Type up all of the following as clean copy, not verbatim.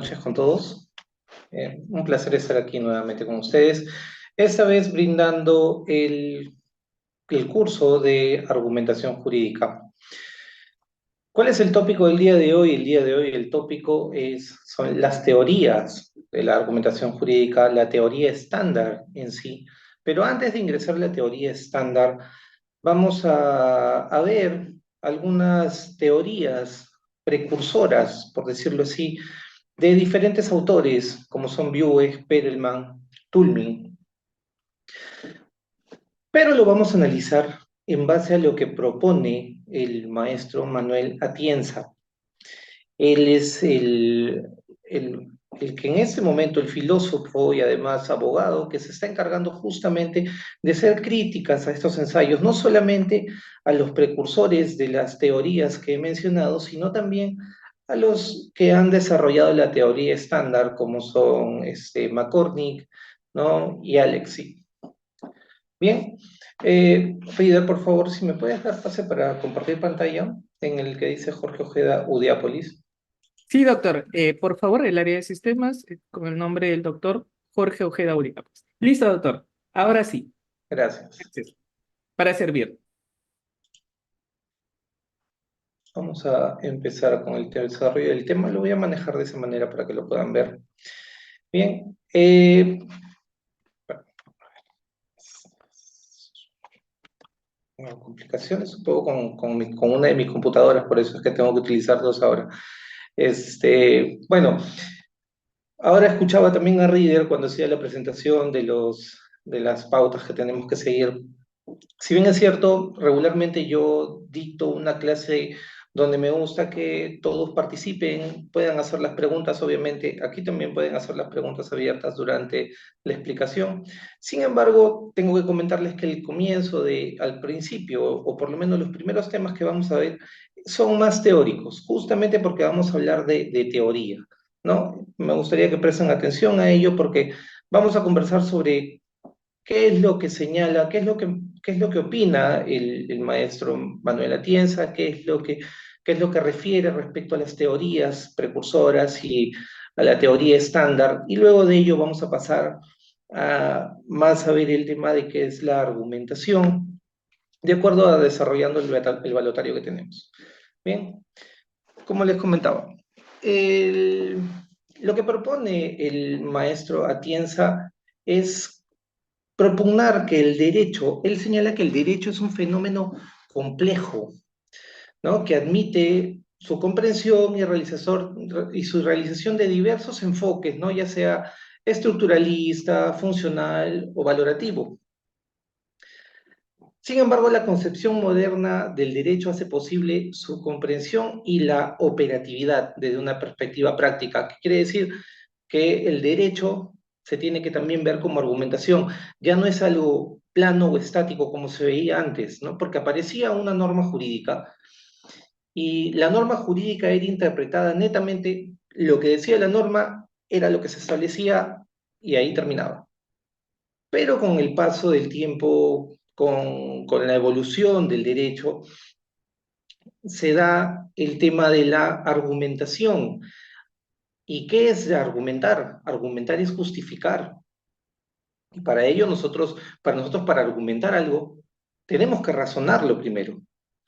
noches con todos. Un placer estar aquí nuevamente con ustedes. Esta vez brindando el curso de argumentación jurídica. ¿Cuál es el tópico del día de hoy? El día de hoy el tópico son las teorías de la argumentación jurídica, la teoría estándar en sí. Pero antes de ingresar a la teoría estándar, vamos a ver algunas teorías precursoras, por decirlo así, de diferentes autores, como son Buech, Perelman, Toulmin, pero lo vamos a analizar en base a lo que propone el maestro Manuel Atienza. Él es el que en este momento, el filósofo y además abogado, que se está encargando justamente de hacer críticas a estos ensayos, no solamente a los precursores de las teorías que he mencionado, sino también a los que han desarrollado la teoría estándar, como son McCormick, ¿no? Y Alexi. Bien, Frida, por favor, si me puedes dar pase para compartir pantalla en el que dice Jorge Ojeda Udiápolis. Sí, doctor. Por favor, el área de sistemas, con el nombre del doctor Jorge Ojeda Uribe. Listo, doctor. Ahora sí. Gracias. Gracias. Para servir. Vamos a empezar con el desarrollo del tema. Lo voy a manejar de esa manera para que lo puedan ver. Bien. Tengo complicaciones un poco con una de mis computadoras, por eso es que tengo que utilizar dos ahora. Bueno, ahora escuchaba también a Reader cuando hacía la presentación de las pautas que tenemos que seguir. Si bien es cierto, regularmente yo dicto una clase donde me gusta que todos participen, puedan hacer las preguntas, obviamente, aquí también pueden hacer las preguntas abiertas durante la explicación. Sin embargo, tengo que comentarles que el comienzo al principio, o por lo menos los primeros temas que vamos a ver, son más teóricos, justamente porque vamos a hablar de teoría, ¿no? Me gustaría que presten atención a ello porque vamos a conversar sobre qué es lo que señala, qué es lo que opina el maestro Manuel Atienza, qué es lo que refiere respecto a las teorías precursoras y a la teoría estándar. Y luego de ello vamos a pasar a más a ver el tema de qué es la argumentación, de acuerdo a desarrollando el balotario que tenemos. Bien, como les comentaba, el- lo que propone el maestro Atienza es propugnar que el derecho, él señala que el derecho es un fenómeno complejo, ¿no? Que admite su comprensión y su realización de diversos enfoques, ¿no? Ya sea estructuralista, funcional o valorativo. Sin embargo, la concepción moderna del derecho hace posible su comprensión y la operatividad desde una perspectiva práctica, que quiere decir que el derecho se tiene que también ver como argumentación, ya no es algo plano o estático como se veía antes, ¿no? Porque aparecía una norma jurídica y la norma jurídica era interpretada netamente, lo que decía la norma era lo que se establecía y ahí terminaba. Pero con el paso del tiempo, con la evolución del derecho, se da el tema de la argumentación. ¿Y qué es argumentar? Argumentar es justificar. Y para ello para argumentar algo, tenemos que razonarlo primero.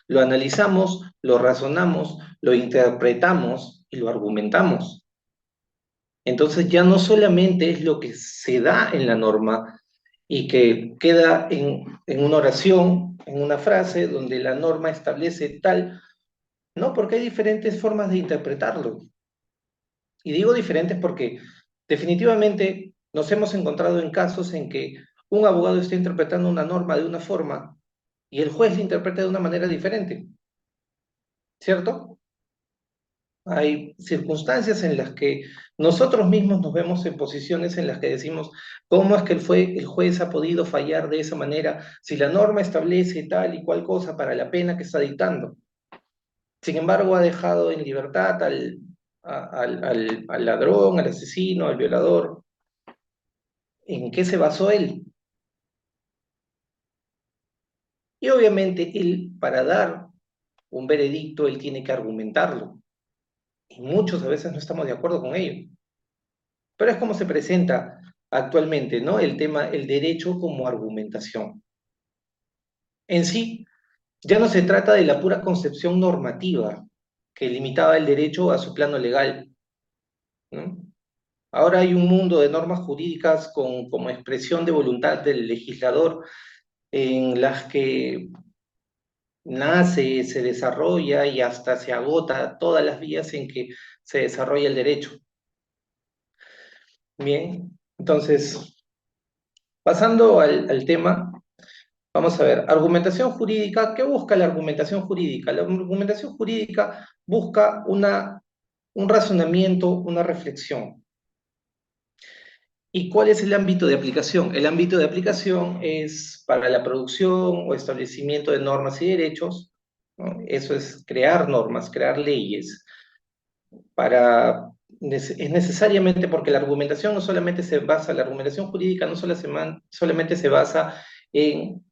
Lo analizamos, lo razonamos, lo interpretamos y lo argumentamos. Entonces ya no solamente es lo que se da en la norma y que queda en una oración, en una frase donde la norma establece tal, no, porque hay diferentes formas de interpretarlo. Y digo diferentes porque definitivamente nos hemos encontrado en casos en que un abogado está interpretando una norma de una forma y el juez la interpreta de una manera diferente, ¿cierto? Hay circunstancias en las que nosotros mismos nos vemos en posiciones en las que decimos, ¿cómo es que el juez ha podido fallar de esa manera si la norma establece tal y cual cosa para la pena que está dictando? Sin embargo, ha dejado en libertad al ladrón, al asesino, al violador. ¿En qué se basó él? Y obviamente él, para dar un veredicto, él tiene que argumentarlo. Y muchos a veces no estamos de acuerdo con ello. pero es como se presenta actualmente, ¿no? El tema, el derecho como argumentación. En sí, ya no se trata de la pura concepción normativa que limitaba el derecho a su plano legal, ¿no? Ahora hay un mundo de normas jurídicas como expresión de voluntad del legislador en las que nace, se desarrolla y hasta se agota todas las vías en que se desarrolla el derecho. Bien, entonces, pasando al tema, vamos a ver, argumentación jurídica, ¿qué busca la argumentación jurídica? La argumentación jurídica busca un razonamiento, una reflexión. ¿Y cuál es el ámbito de aplicación? El ámbito de aplicación es para la producción o establecimiento de normas y derechos, ¿no? Eso es crear normas, crear leyes. Es necesariamente porque la argumentación no solamente se basa, la argumentación jurídica no solamente se basa en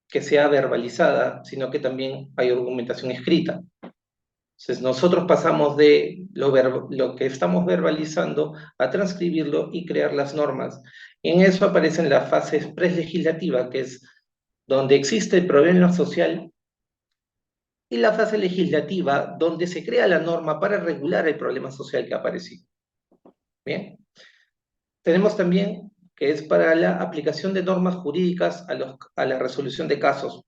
que sea verbalizada, sino que también hay argumentación escrita. Entonces nosotros pasamos de lo que estamos verbalizando a transcribirlo y crear las normas. En eso aparecen las fases prelegislativa, que es donde existe el problema social, y la fase legislativa, donde se crea la norma para regular el problema social que ha aparecido. Bien. Tenemos también que es para la aplicación de normas jurídicas a la resolución de casos.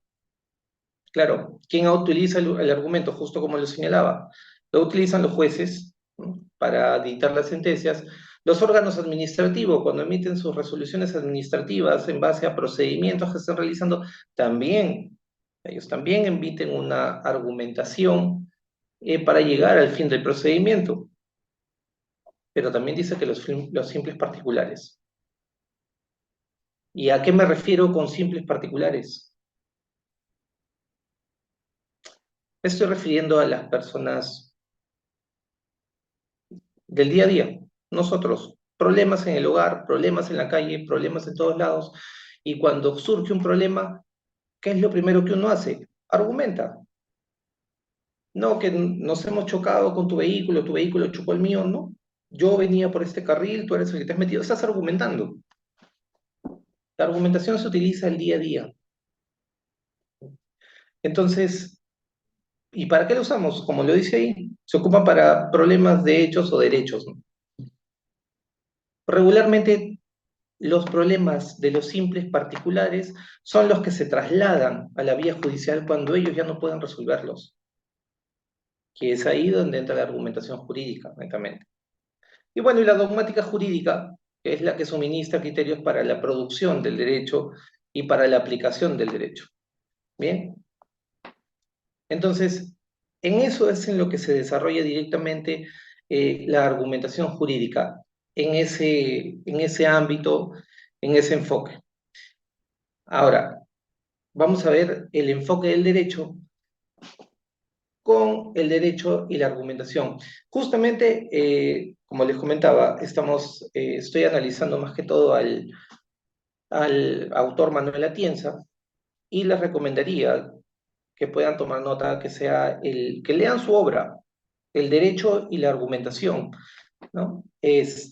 Claro, ¿quién utiliza el argumento? Justo como lo señalaba. Lo utilizan los jueces, ¿no? Para dictar las sentencias. Los órganos administrativos, cuando emiten sus resoluciones administrativas en base a procedimientos que están realizando, también, ellos también emiten una argumentación para llegar al fin del procedimiento. Pero también dice que los simples particulares. ¿Y a qué me refiero con simples particulares? Me estoy refiriendo a las personas del día a día, nosotros. Problemas en el hogar, problemas en la calle, problemas en todos lados. Y cuando surge un problema, ¿qué es lo primero que uno hace? Argumenta. No, que nos hemos chocado con tu vehículo chocó el mío, no. Yo venía por este carril, tú eres el que te has metido, estás argumentando. La argumentación se utiliza el día a día. Entonces, ¿y para qué lo usamos? Como lo dice ahí, se ocupa para problemas de hechos o derechos, ¿no? Regularmente los problemas de los simples particulares son los que se trasladan a la vía judicial cuando ellos ya no pueden resolverlos, que es ahí donde entra la argumentación jurídica, netamente. Y bueno, y la dogmática jurídica, que es la que suministra criterios para la producción del derecho y para la aplicación del derecho. Bien, entonces, en eso es en lo que se desarrolla directamente la argumentación jurídica, en ese ámbito, en ese enfoque. Ahora, vamos a ver el enfoque del derecho con el derecho y la argumentación. Justamente, como les comentaba, estoy analizando más que todo al autor Manuel Atienza y les recomendaría que puedan tomar nota, que lean su obra, El derecho y la argumentación, ¿no? Es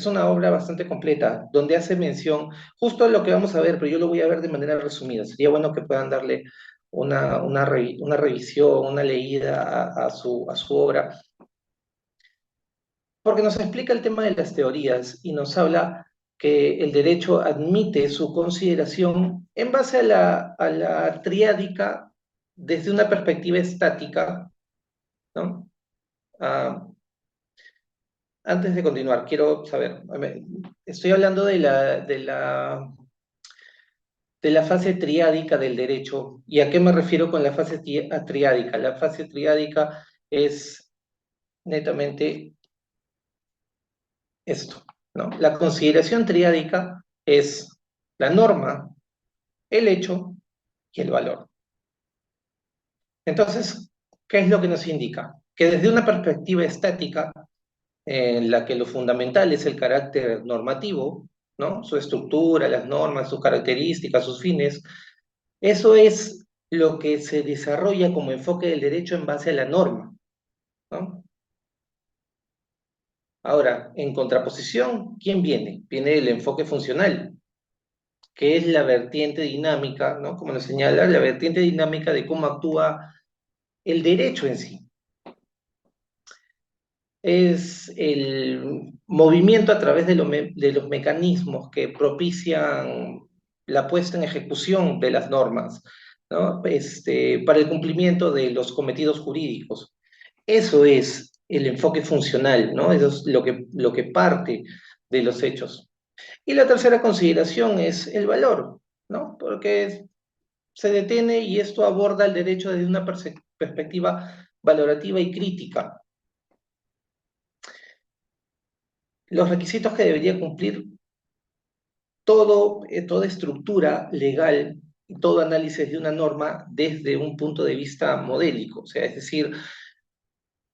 una obra bastante completa, donde hace mención justo a lo que vamos a ver, pero yo lo voy a ver de manera resumida. Sería bueno que puedan darle una revisión, una leída a su obra, porque nos explica el tema de las teorías y nos habla que el derecho admite su consideración en base a la triádica desde una perspectiva estática, ¿no? Ah, antes de continuar, quiero saber, estoy hablando de la fase triádica del derecho. ¿Y a qué me refiero con la fase triádica? La fase triádica es netamente esto, ¿no? La consideración triádica es la norma, el hecho y el valor. Entonces, ¿qué es lo que nos indica? Que desde una perspectiva estática, en la que lo fundamental es el carácter normativo, ¿no? Su estructura, las normas, sus características, sus fines, eso es lo que se desarrolla como enfoque del derecho en base a la norma, ¿no? Ahora, en contraposición, ¿quién viene? Viene el enfoque funcional, que es la vertiente dinámica, ¿no? Como lo señala, la vertiente dinámica de cómo actúa el derecho en sí. Es el movimiento a través de los mecanismos que propician la puesta en ejecución de las normas, ¿no? Para el cumplimiento de los cometidos jurídicos. Eso es el enfoque funcional, ¿no? Eso es lo que parte de los hechos. Y la tercera consideración es el valor, ¿no? Porque se detiene y esto aborda el derecho desde una perspectiva valorativa y crítica. Los requisitos que debería cumplir toda estructura legal, todo análisis de una norma desde un punto de vista modélico, o sea, es decir,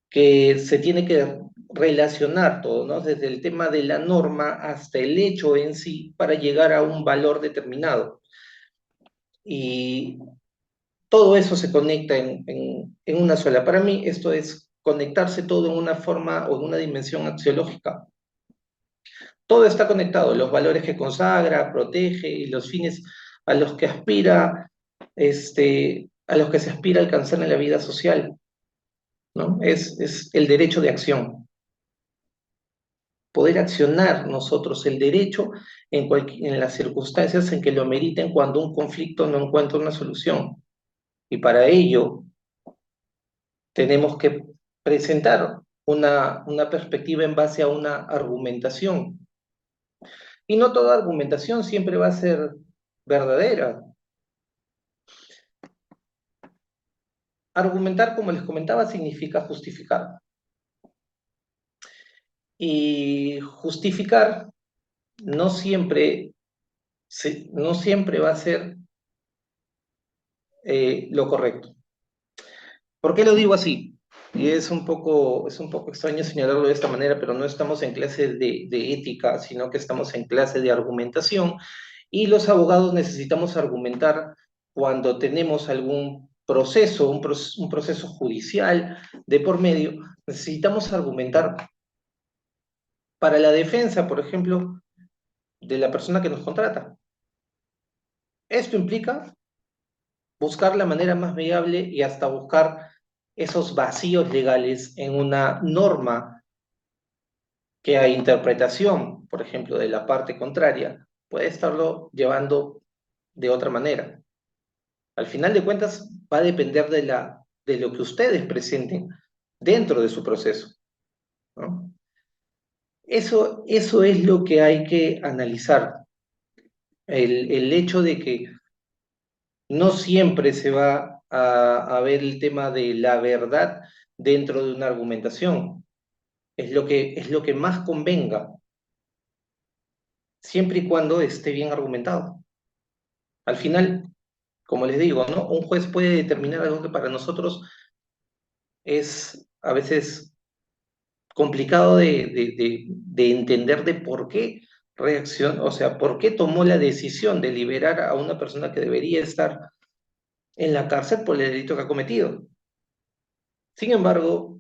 que se tiene que relacionar todo, ¿no? Desde el tema de la norma hasta el hecho en sí para llegar a un valor determinado. Y todo eso se conecta en una sola. Para mí esto es conectarse todo en una forma o en una dimensión axiológica. Todo está conectado, los valores que consagra, protege y los fines a los que aspira, a los que se aspira a alcanzar en la vida social, ¿no? Es el derecho de acción, poder accionar nosotros el derecho en las circunstancias en que lo meriten cuando un conflicto no encuentra una solución. Y para ello tenemos que presentar una perspectiva en base a una argumentación. Y no toda argumentación siempre va a ser verdadera. Argumentar, como les comentaba, significa justificar. Y justificar no siempre, no siempre va a ser lo correcto. ¿Por qué lo digo así? Y es un poco extraño señalarlo de esta manera, pero no estamos en clase de ética, sino que estamos en clase de argumentación. Y los abogados necesitamos argumentar cuando tenemos algún proceso, un proceso judicial de por medio, necesitamos argumentar para la defensa, por ejemplo, de la persona que nos contrata. Esto implica buscar la manera más viable y hasta buscar esos vacíos legales en una norma que a interpretación, por ejemplo, de la parte contraria, puede estarlo llevando de otra manera. Al final de cuentas, va a depender de lo que ustedes presenten dentro de su proceso, ¿no? Eso es lo que hay que analizar. El hecho de que no siempre se va a ver el tema de la verdad dentro de una argumentación. Es lo que más convenga, siempre y cuando esté bien argumentado. Al final, como les digo, ¿no? Un juez puede determinar algo que para nosotros es a veces complicado de entender de por qué reacción, o sea, por qué tomó la decisión de liberar a una persona que debería estar en la cárcel por el delito que ha cometido. Sin embargo,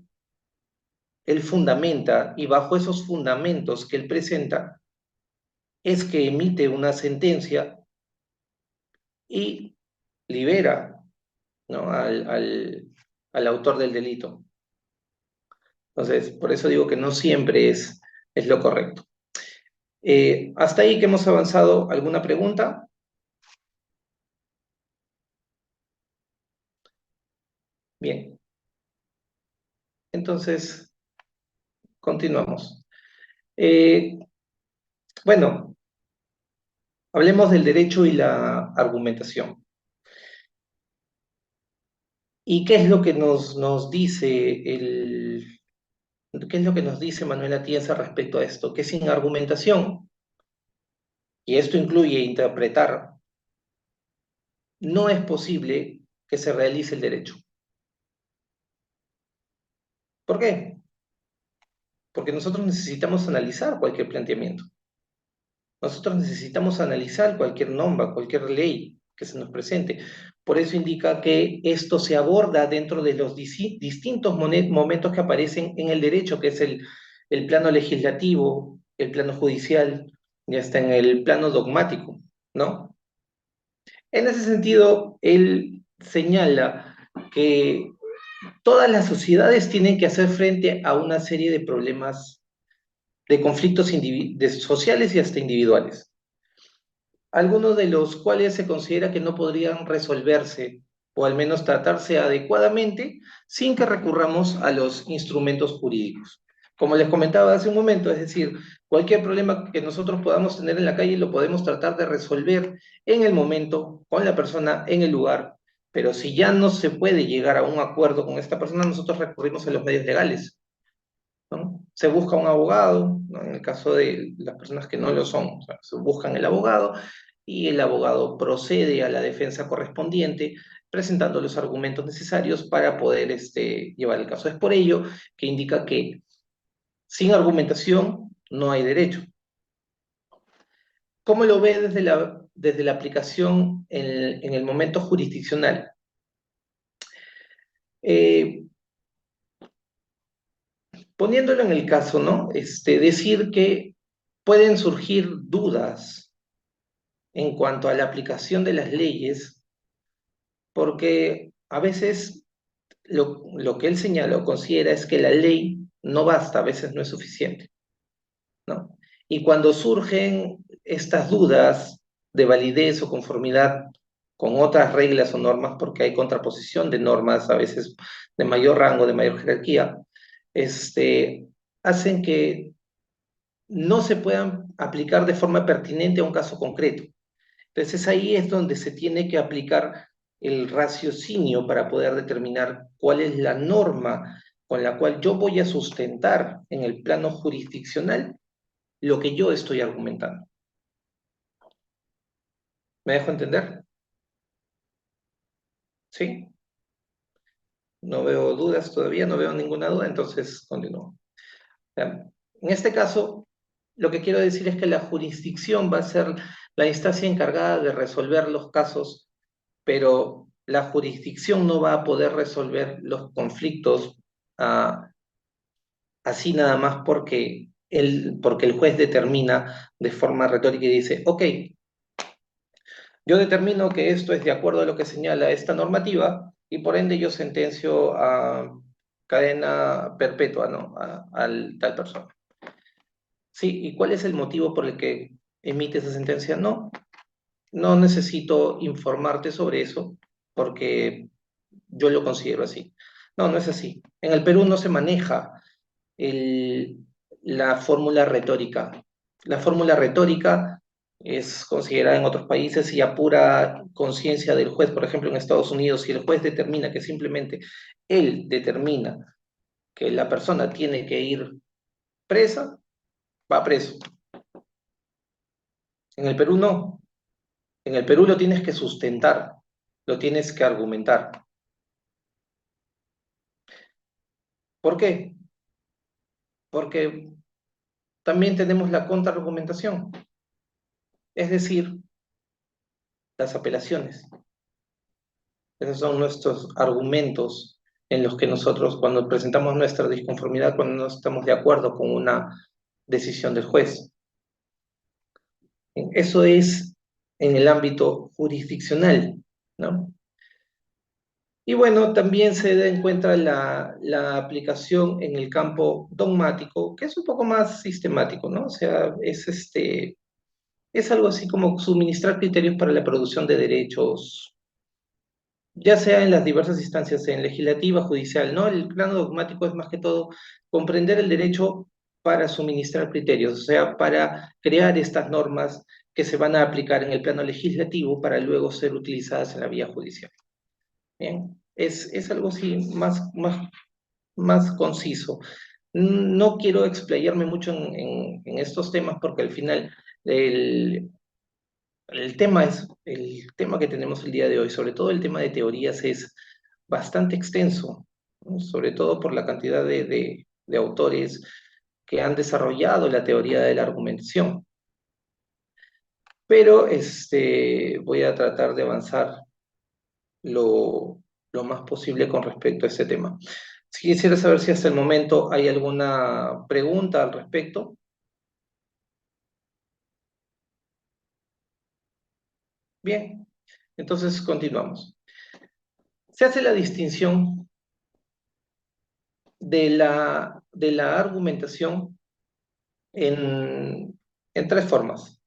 él fundamenta, y bajo esos fundamentos que él presenta, es que emite una sentencia y libera, ¿no? al autor del delito. Entonces, por eso digo que no siempre es lo correcto. Hasta ahí que hemos avanzado. ¿Alguna pregunta? Bien, entonces continuamos. Eh, bueno, hablemos del derecho y la argumentación. ¿Y qué es lo que nos dice qué es lo que nos dice Manuel Atienza respecto a esto? Que sin argumentación, y esto incluye interpretar, no es posible que se realice el derecho. ¿Por qué? Porque nosotros necesitamos analizar cualquier planteamiento. Nosotros necesitamos analizar cualquier norma, cualquier ley que se nos presente. Por eso indica que esto se aborda dentro de los distintos momentos que aparecen en el derecho, que es el plano legislativo, el plano judicial y hasta en el plano dogmático, ¿no? En ese sentido, él señala que todas las sociedades tienen que hacer frente a una serie de problemas, de conflictos sociales y hasta individuales, algunos de los cuales se considera que no podrían resolverse o al menos tratarse adecuadamente sin que recurramos a los instrumentos jurídicos. Como les comentaba hace un momento, es decir, cualquier problema que nosotros podamos tener en la calle lo podemos tratar de resolver en el momento, con la persona, en el lugar, pero si ya no se puede llegar a un acuerdo con esta persona, nosotros recurrimos a los medios legales, ¿no? Se busca un abogado, ¿no? En el caso de las personas que no lo son, o sea, se buscan el abogado y el abogado procede a la defensa correspondiente presentando los argumentos necesarios para poder llevar el caso. Es por ello que indica que sin argumentación no hay derecho. ¿Cómo lo ve desde la aplicación en el momento jurisdiccional? Eh, Poniéndolo en el caso, ¿no? Decir que pueden surgir dudas en cuanto a la aplicación de las leyes, porque a veces lo que él señala o considera es que la ley no basta, a veces no es suficiente, ¿no? Y cuando surgen estas dudas de validez o conformidad con otras reglas o normas, porque hay contraposición de normas a veces de mayor rango, de mayor jerarquía, hacen que no se puedan aplicar de forma pertinente a un caso concreto. Entonces ahí es donde se tiene que aplicar el raciocinio para poder determinar cuál es la norma con la cual yo voy a sustentar en el plano jurisdiccional lo que yo estoy argumentando. ¿Me dejo entender? ¿Sí? No veo dudas todavía, no veo ninguna duda, entonces continúo. En este caso, lo que quiero decir es que la jurisdicción va a ser la instancia encargada de resolver los casos, pero la jurisdicción no va a poder resolver los conflictos así nada más porque el juez determina de forma retórica y dice, ok, yo determino que esto es de acuerdo a lo que señala esta normativa y por ende yo sentencio a cadena perpetua, ¿no? Al tal persona. Sí, ¿y cuál es el motivo por el que emite esa sentencia? No, no necesito informarte sobre eso porque yo lo considero así. No, no es así. En el Perú no se maneja el- la fórmula retórica. La fórmula retórica es considerada en otros países y a pura conciencia del juez, por ejemplo, en Estados Unidos, si el juez determina que simplemente él determina que la persona tiene que ir presa, va preso. En el Perú no. En el Perú lo tienes que sustentar, lo tienes que argumentar. ¿Por qué? Porque también tenemos la contraargumentación, es decir, las apelaciones. Esos son nuestros argumentos en los que nosotros, cuando presentamos nuestra disconformidad, cuando no estamos de acuerdo con una decisión del juez. Eso es en el ámbito jurisdiccional, ¿no? Y bueno, también se da en cuenta la aplicación en el campo dogmático, que es un poco más sistemático, ¿no? O sea, es algo así como suministrar criterios para la producción de derechos, ya sea en las diversas instancias, en legislativa, judicial, ¿no? El plano dogmático es más que todo comprender el derecho para suministrar criterios, o sea, para crear estas normas que se van a aplicar en el plano legislativo para luego ser utilizadas en la vía judicial. Bien, es algo así más conciso. No quiero explayarme mucho en estos temas porque al final el, el tema que tenemos el día de hoy, sobre todo el tema de teorías, es bastante extenso, ¿no? Sobre todo por la cantidad de autores que han desarrollado la teoría de la argumentación. Pero voy a tratar de avanzar lo, lo más posible con respecto a este tema. Si quisiera saber si hasta el momento hay alguna pregunta al respecto. Bien, entonces continuamos. Se hace la distinción de la argumentación en tres formas.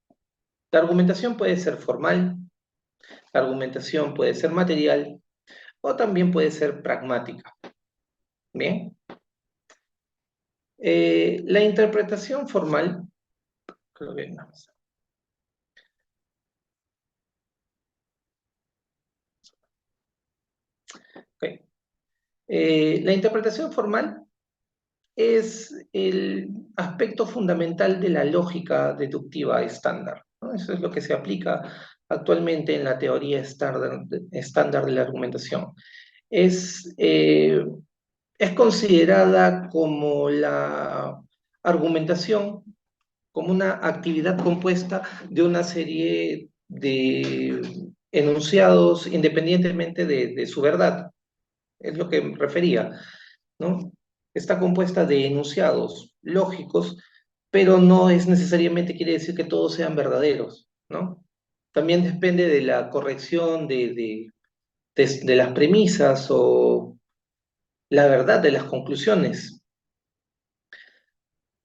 La argumentación puede ser formal, la argumentación puede ser material o también puede ser pragmática. Bien. La interpretación formal, creo que no. Ok. La interpretación formal es el aspecto fundamental de la lógica deductiva estándar, ¿no? Eso es lo que se aplica actualmente en la teoría estándar de la argumentación. Es considerada como la argumentación, como una actividad compuesta de una serie de enunciados independientemente de su verdad. Es lo que me refería, ¿no? Está compuesta de enunciados lógicos, pero no es necesariamente quiere decir que todos sean verdaderos, ¿no? También depende de la corrección de las premisas o la verdad de las conclusiones,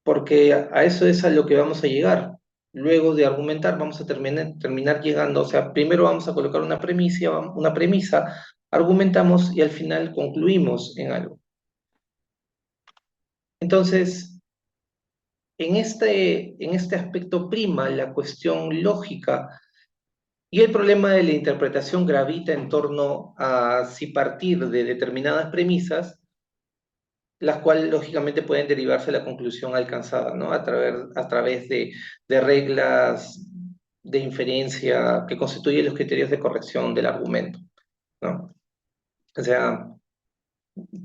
porque a eso es a lo que vamos a llegar. Luego de argumentar, vamos a terminar llegando, o sea, primero vamos a colocar una premisa, argumentamos y al final concluimos en algo. Entonces, en este aspecto prima la cuestión lógica y el problema de la interpretación gravita en torno a si partir de determinadas premisas, las cuales lógicamente pueden derivarse de la conclusión alcanzada, ¿no? A través de reglas de inferencia que constituyen los criterios de corrección del argumento, ¿no? O sea,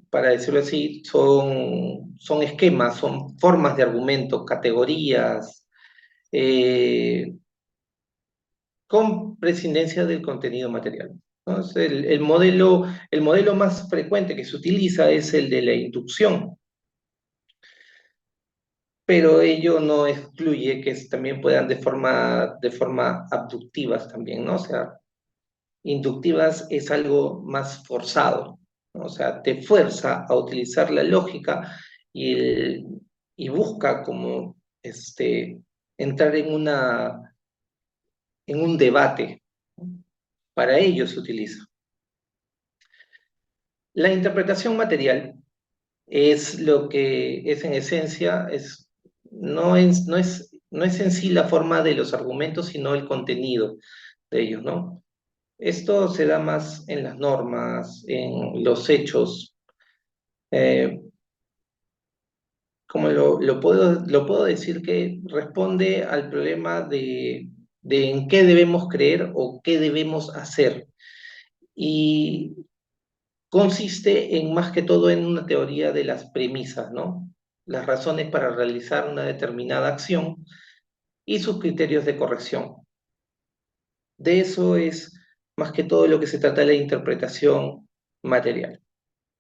para decirlo así, son esquemas, son formas de argumento, categorías, eh, con prescindencia del contenido material. Entonces, el modelo más frecuente que se utiliza es el de la inducción, pero ello no excluye que también puedan de forma abductivas también, ¿no? O sea, inductivas es algo más forzado, ¿no? O sea, te fuerza a utilizar la lógica y, y busca como entrar en un debate. Para ello se utiliza. La interpretación material es lo que es en esencia, no es en sí la forma de los argumentos, sino el contenido de ellos, ¿no? Esto se da más en las normas, en los hechos. eh, Como lo puedo decir que responde al problema de en qué debemos creer o qué debemos hacer. Y consiste en más que todo en una teoría de las premisas, ¿no? Las razones para realizar una determinada acción y sus criterios de corrección. De eso es más que todo lo que se trata de la interpretación material.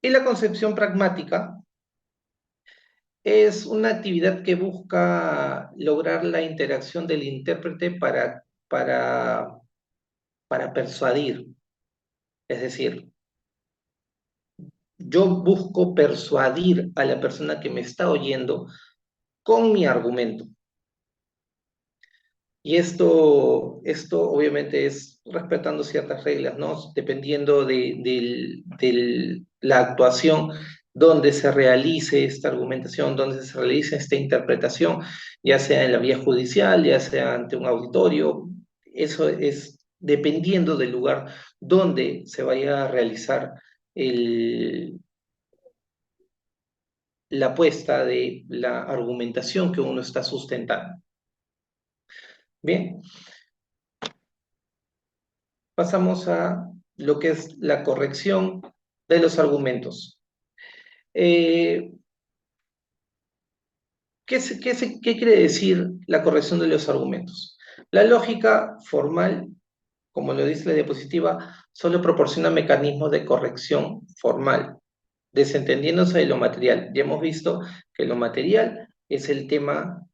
Y la concepción pragmática es una actividad que busca lograr la interacción del intérprete para persuadir. Es decir, yo busco persuadir a la persona que me está oyendo con mi argumento. Y esto obviamente es respetando ciertas reglas, ¿no? Dependiendo de la actuación donde se realice esta argumentación, donde se realice esta interpretación, ya sea en la vía judicial, ya sea ante un auditorio, eso es dependiendo del lugar donde se vaya a realizar la puesta de la argumentación que uno está sustentando. Bien. Pasamos a lo que es la corrección de los argumentos. Eh, ¿Qué quiere decir la corrección de los argumentos? La lógica formal, como lo dice la diapositiva, solo proporciona mecanismos de corrección formal. desentendiéndose de lo material. Ya hemos visto que lo material es el tema,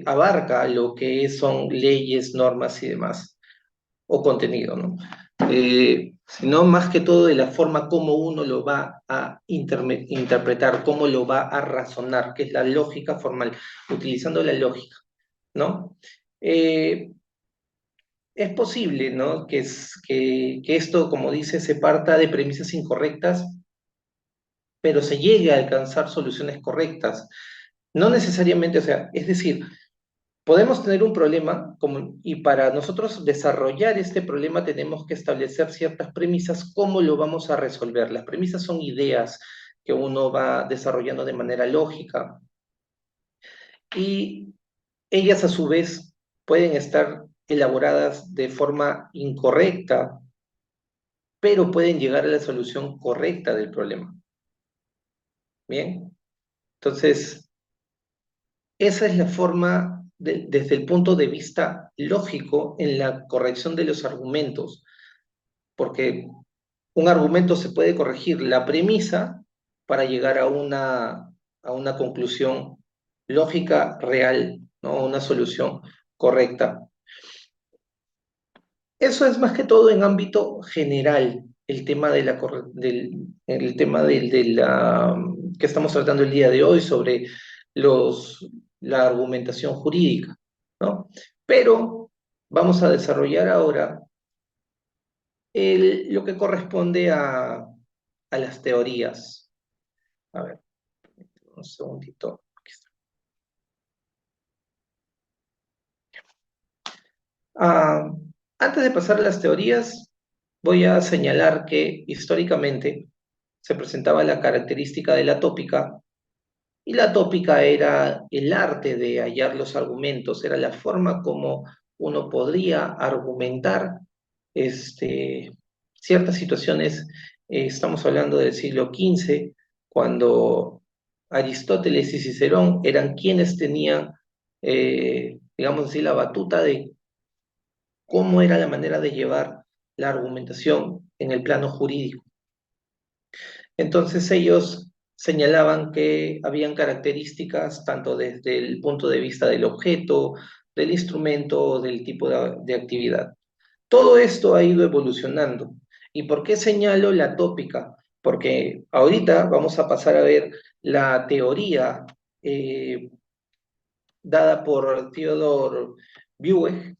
abarca lo que son leyes, normas y demás, o contenido, ¿no? Sino más que todo de la forma como uno lo va a interpretar, cómo lo va a razonar, que es la lógica formal, utilizando la lógica, ¿no? Eh, es posible, ¿no? Que esto, como dice, se parta de premisas incorrectas, pero se llegue a alcanzar soluciones correctas. No necesariamente, o sea, es decir, podemos tener un problema y para nosotros desarrollar este problema tenemos que establecer ciertas premisas, cómo lo vamos a resolver. Las premisas son ideas que uno va desarrollando de manera lógica y ellas a su vez pueden estar elaboradas de forma incorrecta, pero pueden llegar a la solución correcta del problema. Bien, entonces esa es la forma, desde el punto de vista lógico, en la corrección de los argumentos, porque un argumento se puede corregir la premisa para llegar a una conclusión lógica real, ¿no? Una solución correcta. Eso es más que todo en ámbito general, el tema el tema de la que estamos tratando el día de hoy sobre la argumentación jurídica, ¿no? Pero vamos a desarrollar ahora lo que corresponde a las teorías. A ver, un segundito. Aquí está. Ah, antes de pasar a las teorías, voy a señalar que históricamente se presentaba la característica de la tópica, y la tópica era el arte de hallar los argumentos, era la forma como uno podría argumentar este, ciertas situaciones. Estamos hablando del siglo XV, cuando Aristóteles y Cicerón eran quienes tenían, digamos así, la batuta de cómo era la manera de llevar la argumentación en el plano jurídico. Entonces ellos señalaban que habían características tanto desde el punto de vista del objeto, del instrumento o del tipo de actividad. Todo esto ha ido evolucionando. ¿Y por qué señalo la tópica? Porque ahorita vamos a pasar a ver la teoría eh, dada por Theodore Beweg,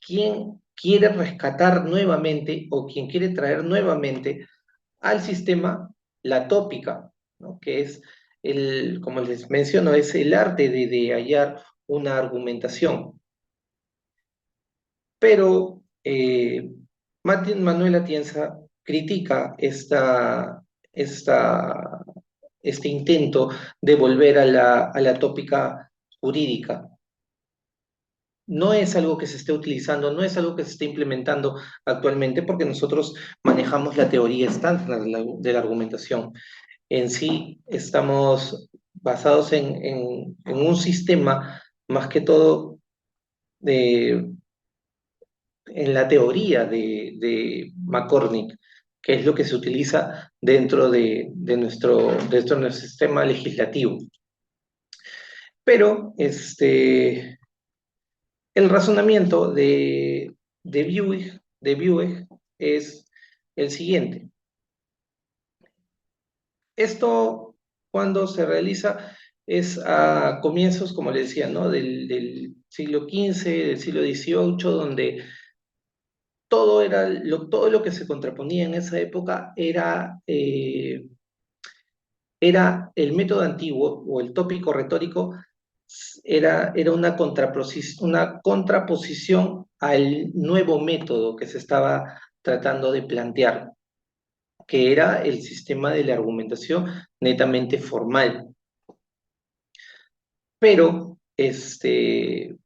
quien quiere rescatar nuevamente o quien quiere traer nuevamente al sistema la tópica, ¿no? Que es como les menciono, es el arte de hallar una argumentación. Pero Manuel Atienza critica esta, este intento de volver a la tópica jurídica. No es algo que se esté utilizando, no es algo que se esté implementando actualmente porque nosotros manejamos la teoría estándar de la argumentación. En sí estamos basados en un sistema, más que todo en la teoría de McCormick, que es lo que se utiliza dentro de nuestro sistema legislativo. Pero el razonamiento de Buick es el siguiente. Esto, cuando se realiza, es a comienzos, como le decía, ¿no? Del siglo XV, del siglo XVIII, donde todo lo que se contraponía en esa época era el método antiguo o el tópico retórico, era una contraposición al nuevo método que se estaba tratando de plantear, que era el sistema de la argumentación netamente formal. Pero Theodore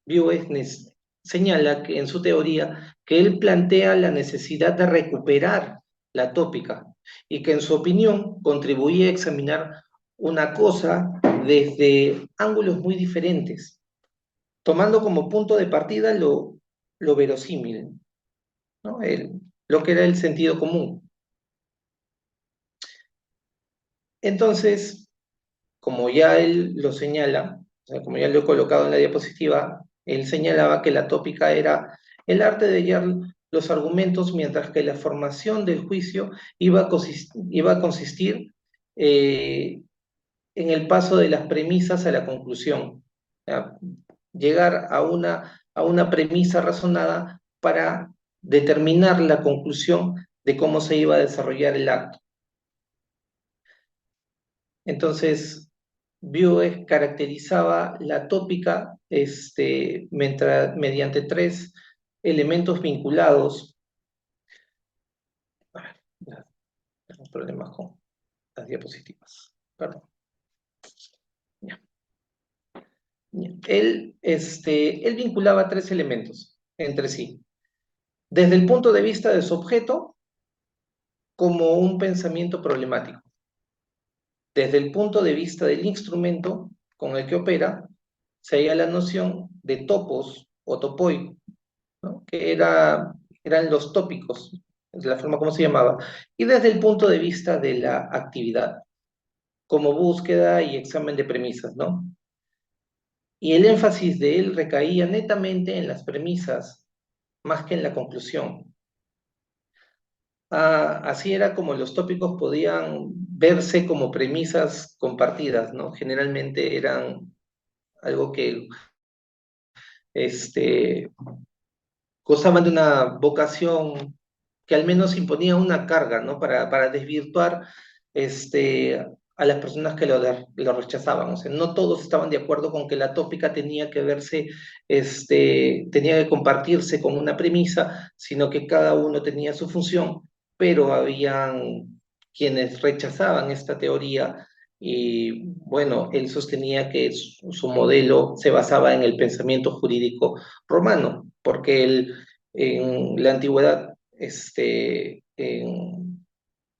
Buechnes señala que en su teoría que él plantea la necesidad de recuperar la tópica y que en su opinión contribuía a examinar una cosa desde ángulos muy diferentes, tomando como punto de partida lo verosímil, ¿no? Lo que era el sentido común. Entonces, como ya él lo señala, o sea, como ya lo he colocado en la diapositiva, él señalaba que la tópica era el arte de hallar los argumentos, mientras que la formación del juicio iba a consistir en el paso de las premisas a la conclusión. ¿Ya? Llegar a una premisa razonada para determinar la conclusión de cómo se iba a desarrollar el acto. Entonces, Buer caracterizaba la tópica mediante tres elementos vinculados. A ver, ya tengo problemas con las diapositivas. Perdón. Ya. Ya. Él vinculaba tres elementos entre sí. Desde el punto de vista de su objeto, como un pensamiento problemático. Desde el punto de vista del instrumento con el que opera, se halla la noción de topos o topoi, ¿no? Eran los tópicos, de la forma como se llamaba, y desde el punto de vista de la actividad, como búsqueda y examen de premisas, ¿no? Y el énfasis de él recaía netamente en las premisas, más que en la conclusión. Así era como los tópicos podían verse como premisas compartidas, ¿no? Generalmente eran algo que este, gozaban de una vocación que al menos imponía una carga, ¿no? Para desvirtuar a las personas que lo rechazaban. O sea, no todos estaban de acuerdo con que la tópica tenía que verse, tenía que compartirse con una premisa, sino que cada uno tenía su función, pero habían quienes rechazaban esta teoría y, bueno, él sostenía que su modelo se basaba en el pensamiento jurídico romano, porque él en la antigüedad, en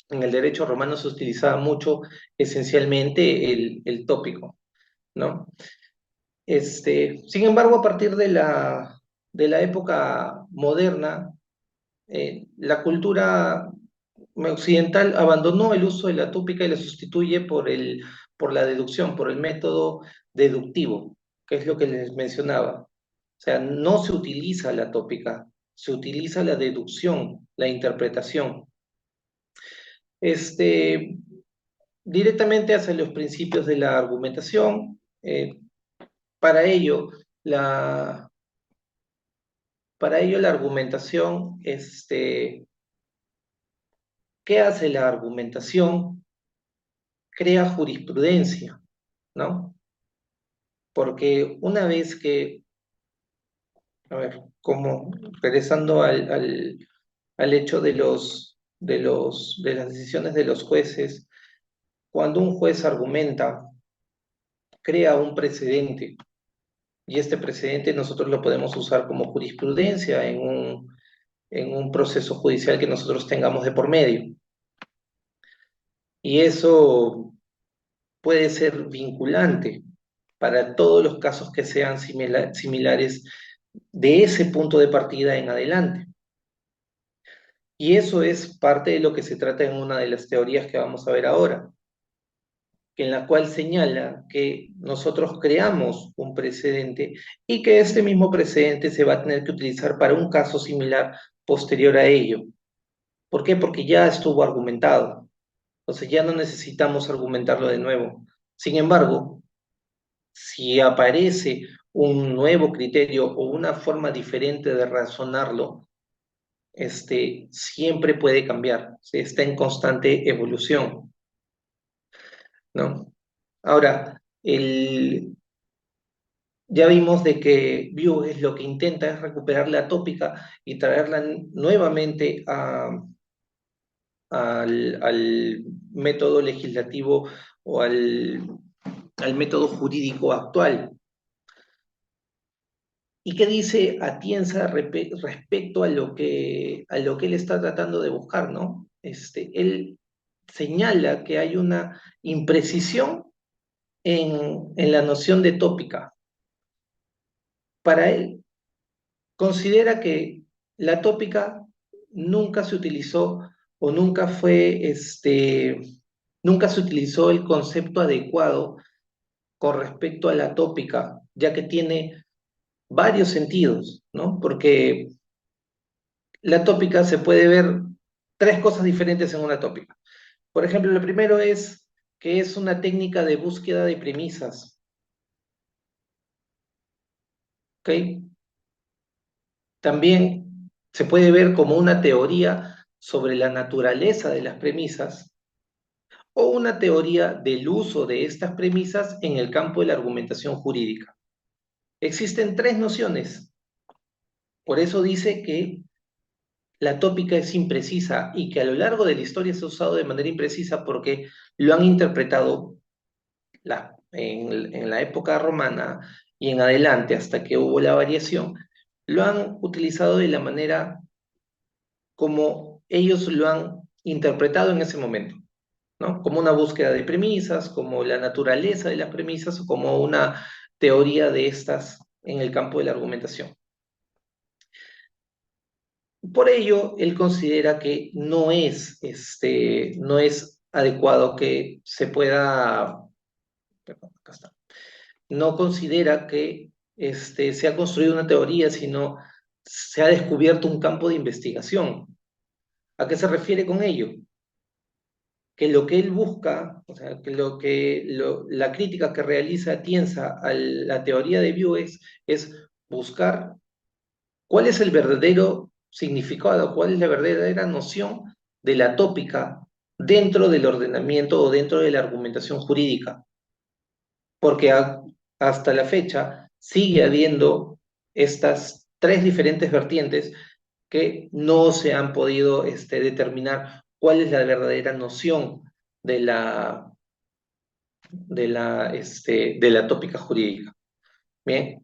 el derecho romano se utilizaba mucho esencialmente el tópico, ¿no? Sin embargo, a partir de la época moderna, la cultura occidental abandonó el uso de la tópica y la sustituye por la deducción, por el método deductivo, que es lo que les mencionaba. O sea, no se utiliza la tópica, se utiliza la deducción, la interpretación. Este, Directamente hacia los principios de la argumentación. Para ello, la, para ello la argumentación, ¿qué hace la argumentación? Crea jurisprudencia, ¿no? Porque una vez que, a ver, como regresando al hecho de las decisiones de los jueces, cuando un juez argumenta, crea un precedente, y este precedente nosotros lo podemos usar como jurisprudencia en un proceso judicial que nosotros tengamos de por medio. Y eso puede ser vinculante para todos los casos que sean similares de ese punto de partida en adelante. Y eso es parte de lo que se trata en una de las teorías que vamos a ver ahora, en la cual señala que nosotros creamos un precedente y que este mismo precedente se va a tener que utilizar para un caso similar posterior a ello. ¿Por qué? Porque ya estuvo argumentado. Entonces ya no necesitamos argumentarlo de nuevo. Sin embargo, si aparece un nuevo criterio o una forma diferente de razonarlo, siempre puede cambiar, está en constante evolución, ¿no? Ahora, ya vimos de que Viewes lo que intenta es recuperar la tópica y traerla nuevamente al método legislativo o al método jurídico actual. ¿Y qué dice Atienza respecto a lo que él está tratando de buscar, ¿no? Él señala que hay una imprecisión en la noción de tópica. Para él, considera que la tópica nunca se utilizó o nunca fue nunca se utilizó el concepto adecuado con respecto a la tópica, ya que tiene varios sentidos, ¿no? Porque la tópica se puede ver tres cosas diferentes en una tópica. Por ejemplo, lo primero es que es una técnica de búsqueda de premisas, ¿ok? También se puede ver como una teoría sobre la naturaleza de las premisas o una teoría del uso de estas premisas en el campo de la argumentación jurídica. Existen tres nociones, por eso dice que la tópica es imprecisa y que a lo largo de la historia se ha usado de manera imprecisa porque lo han interpretado en la época romana y en adelante, hasta que hubo la variación, lo han utilizado de la manera como ellos lo han interpretado en ese momento, ¿no? Como una búsqueda de premisas, como la naturaleza de las premisas o como una teoría de estas en el campo de la argumentación. Por ello, él considera que no es adecuado que se pueda, perdón, acá está, no considera que se ha construido una teoría, sino se ha descubierto un campo de investigación. ¿A qué se refiere con ello? Que lo que él busca, o sea, la crítica que realiza Tienza a la teoría de Viewes es buscar cuál es el verdadero significado, cuál es la verdadera noción de la tópica dentro del ordenamiento o dentro de la argumentación jurídica, porque hasta la fecha sigue habiendo estas tres diferentes vertientes que no se han podido determinar cuál es la verdadera noción de de la tópica jurídica. Bien,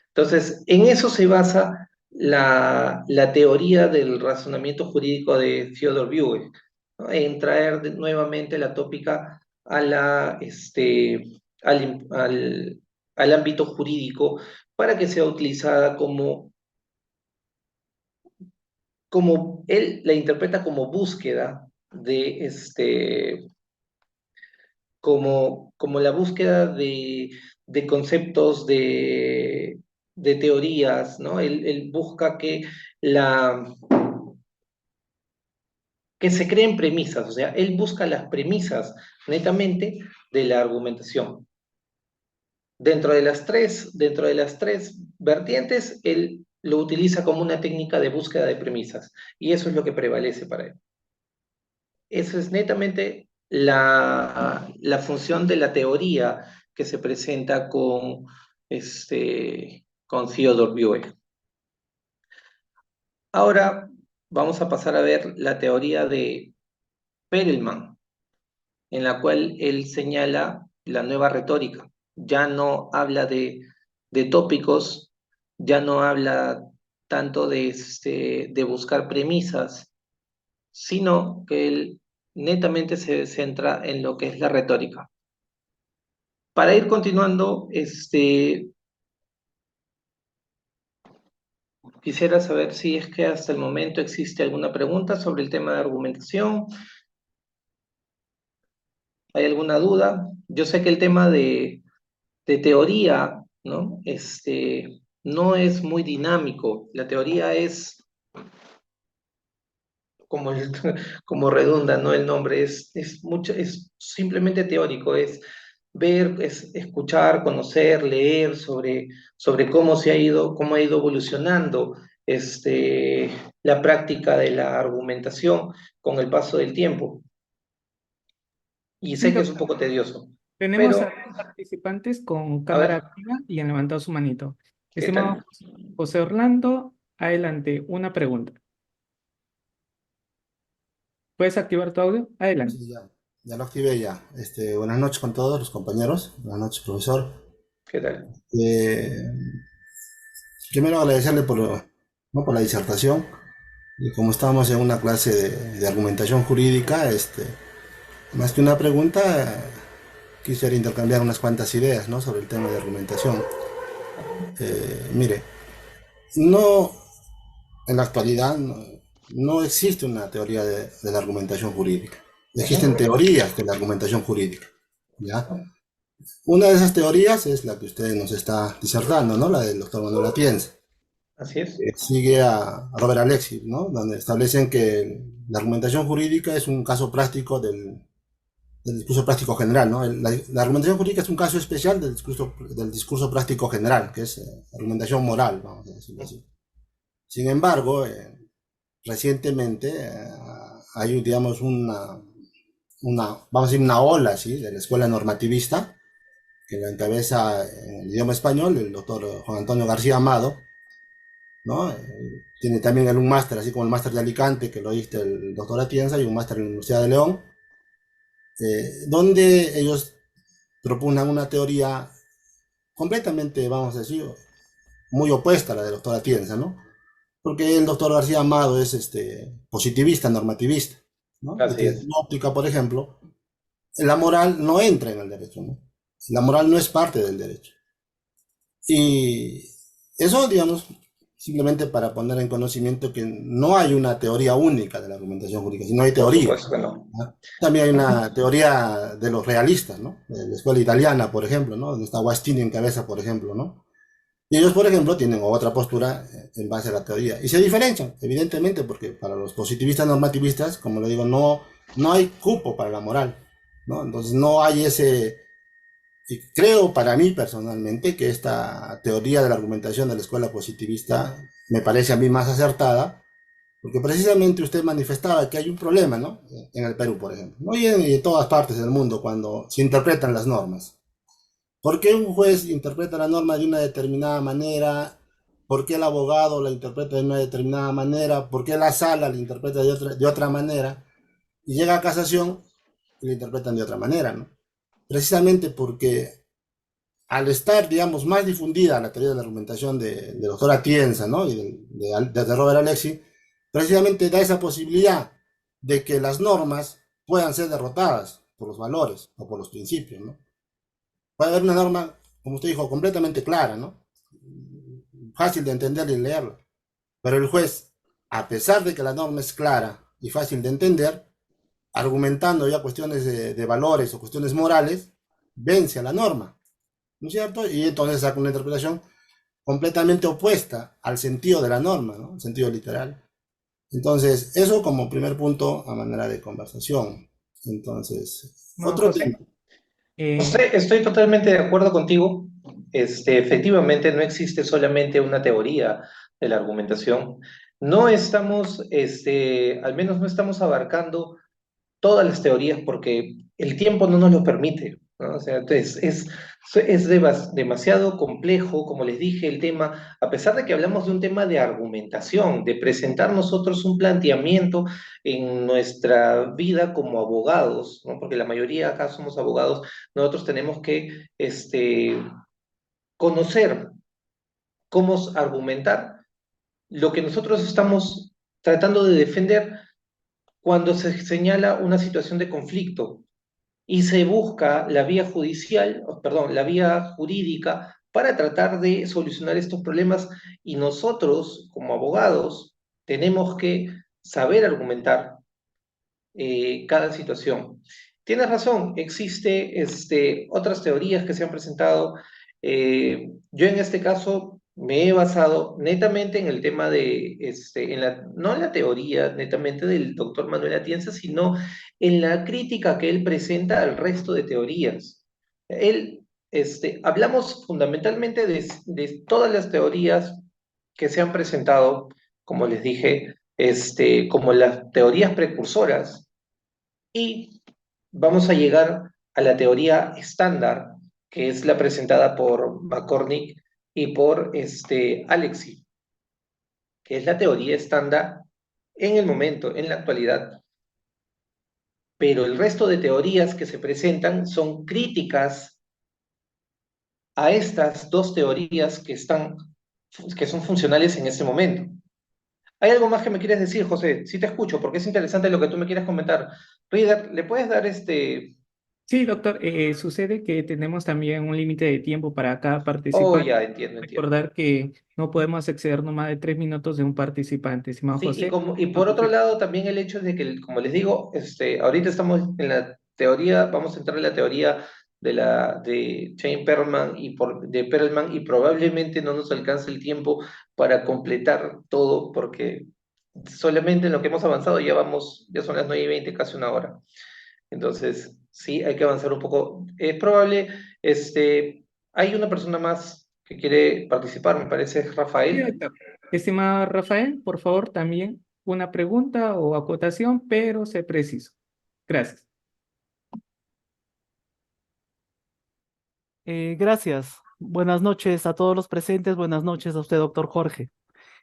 entonces en eso se basa la teoría del razonamiento jurídico de Theodor Bewey, ¿no? En traer nuevamente la tópica a al ámbito jurídico para que sea utilizada como él la interpreta como búsqueda como la búsqueda de conceptos, de teorías, ¿no? Él busca que se creen premisas, o sea, él busca las premisas netamente de la argumentación. Dentro de las tres vertientes, él lo utiliza como una técnica de búsqueda de premisas, y eso es lo que prevalece para él. Eso es netamente la función de la teoría que se presenta con Theodor Bewey. Ahora vamos a pasar a ver la teoría de Perelman, en la cual él señala la nueva retórica. Ya no habla de tópicos, ya no habla tanto de buscar premisas, sino que él netamente se centra en lo que es la retórica. Para ir continuando, quisiera saber si es que hasta el momento existe alguna pregunta sobre el tema de argumentación. ¿Hay alguna duda? Yo sé que el tema de teoría, ¿no? No es muy dinámico. La teoría es, como, como redunda, ¿no? El nombre es simplemente teórico, es ver, es escuchar, conocer, leer sobre cómo ha ido evolucionando la práctica de la argumentación con el paso del tiempo. Y Sí, sé que es un doctor. poco tedioso, Tenemos pero, a dos participantes con a cámara ver, activa y han levantado su manito. ¿qué Estimado tal? José Orlando, adelante, una pregunta. ¿Puedes activar tu audio? Adelante. Sí, ya lo activé ya. Buenas noches con todos los compañeros. Buenas noches, profesor. ¿Qué tal? Eh, Primero agradecerle ¿no? por la disertación. Y como estábamos en una clase de argumentación jurídica, más que una pregunta, quisiera intercambiar unas cuantas ideas, ¿no? sobre el tema de argumentación. Mire, no, en la actualidad no existe una teoría de la argumentación jurídica. existen teorías de la argumentación jurídica, ¿ya? Una de esas teorías es la que usted nos está disertando, ¿no? La del doctor Manuel Atienza. Así es. Sigue a Robert Alexis, ¿no? Donde establecen que la argumentación jurídica es un caso práctico del discurso práctico general, ¿no? La argumentación jurídica es un caso especial del discurso práctico general, que es argumentación moral, vamos a decirlo así. Sin embargo, recientemente hay, digamos, vamos a decir, una ola, ¿sí? De la escuela normativista, que la encabeza en el idioma español el doctor Juan Antonio García Amado, ¿no? Tiene también un máster, así como el máster de Alicante, que lo diste el doctor Atienza, y un máster en la Universidad de León, donde ellos propugnan una teoría completamente, vamos a decir, muy opuesta a la del doctor Atienza, ¿no? Porque el doctor García Amado es positivista, normativista, ¿no? Así Desde es. su óptica, por ejemplo, la moral no entra en el derecho, ¿no? La moral no es parte del derecho. Y eso, digamos, simplemente para poner en conocimiento que no hay una teoría única de la argumentación jurídica, sino hay Por teoría. supuesto que no. ¿No? También hay una teoría de los realistas, ¿no? De la escuela italiana, por ejemplo, ¿no? Donde está Guastini en cabeza, por ejemplo, ¿no? Y ellos, por ejemplo, tienen otra postura en base a la teoría. Y se diferencian, evidentemente, porque para los positivistas normativistas, como le digo, no hay cupo para la moral, ¿no? Entonces no hay ese... Y creo para mí personalmente que esta teoría de la argumentación de la escuela positivista me parece a mí más acertada, porque precisamente usted manifestaba que hay un problema, ¿no? En el Perú, por ejemplo, ¿no? Y en todas partes del mundo cuando se interpretan las normas. ¿Por qué un juez interpreta la norma de una determinada manera? ¿Por qué el abogado la interpreta de una determinada manera? ¿Por qué la sala la interpreta de otra manera? Y llega a casación y la interpretan de otra manera, ¿no? Precisamente porque al estar, digamos, más difundida la teoría de la argumentación de doctor Atienza, ¿no? Y de Robert Alexi, precisamente da esa posibilidad de que las normas puedan ser derrotadas por los valores o por los principios, ¿no? Puede haber una norma, como usted dijo, completamente clara, ¿no? Fácil de entender y leerla. Pero el juez, a pesar de que la norma es clara y fácil de entender, argumentando ya cuestiones de valores o cuestiones morales, vence a la norma, ¿no es cierto? Y entonces saca una interpretación completamente opuesta al sentido de la norma, ¿no? El sentido literal. Entonces, eso como primer punto a manera de conversación. Entonces, No, otro José. tema. Eh, Estoy totalmente de acuerdo contigo. Efectivamente, no existe solamente una teoría de la argumentación. No estamos, al menos no estamos abarcando todas las teorías porque el tiempo no nos lo permite, ¿no? O sea, entonces demasiado complejo, como les dije, el tema, a pesar de que hablamos de un tema de argumentación, de presentar nosotros un planteamiento en nuestra vida como abogados, ¿no? Porque la mayoría acá somos abogados, nosotros tenemos que conocer cómo argumentar lo que nosotros estamos tratando de defender cuando se señala una situación de conflicto y se busca la vía judicial, perdón, la vía jurídica para tratar de solucionar estos problemas y nosotros, como abogados, tenemos que saber argumentar cada situación. Tienes razón, existe otras teorías que se han presentado. Yo en este caso me he basado netamente en el tema de, no en la teoría netamente del doctor Manuel Atienza, sino en la crítica que él presenta al resto de teorías. Hablamos fundamentalmente de todas las teorías que se han presentado, como les dije, como las teorías precursoras y vamos a llegar a la teoría estándar, que es la presentada por McCormick y por Alexi, que es la teoría estándar en el momento, en la actualidad. Pero el resto de teorías que se presentan son críticas a estas dos teorías que son funcionales en este momento. ¿Hay algo más que me quieres decir, José? Sí te escucho, porque es interesante lo que tú me quieres comentar. Reader, ¿le puedes dar Sí, doctor, sucede que tenemos también un límite de tiempo para cada Oh, participante. ya entiendo, entiendo. Recordar que no podemos excedernos más de 3 minutos de un participante. Estimado Sí, José, y no, por otro perfecto. lado también el hecho de que, como les digo, ahorita estamos en la teoría, vamos a entrar en la teoría de Chain Perlman de Perlman y probablemente no nos alcance el tiempo para completar todo porque solamente en lo que hemos avanzado ya son las 9:20, casi una hora. Entonces, sí, hay que avanzar un poco. Es probable, hay una persona más que quiere participar, me parece, es Sí, Rafael. doctor. Estimado Rafael, por favor, también una pregunta o acotación, pero sé preciso. Gracias. Gracias. Buenas noches a todos los presentes. Buenas noches a usted, doctor Jorge.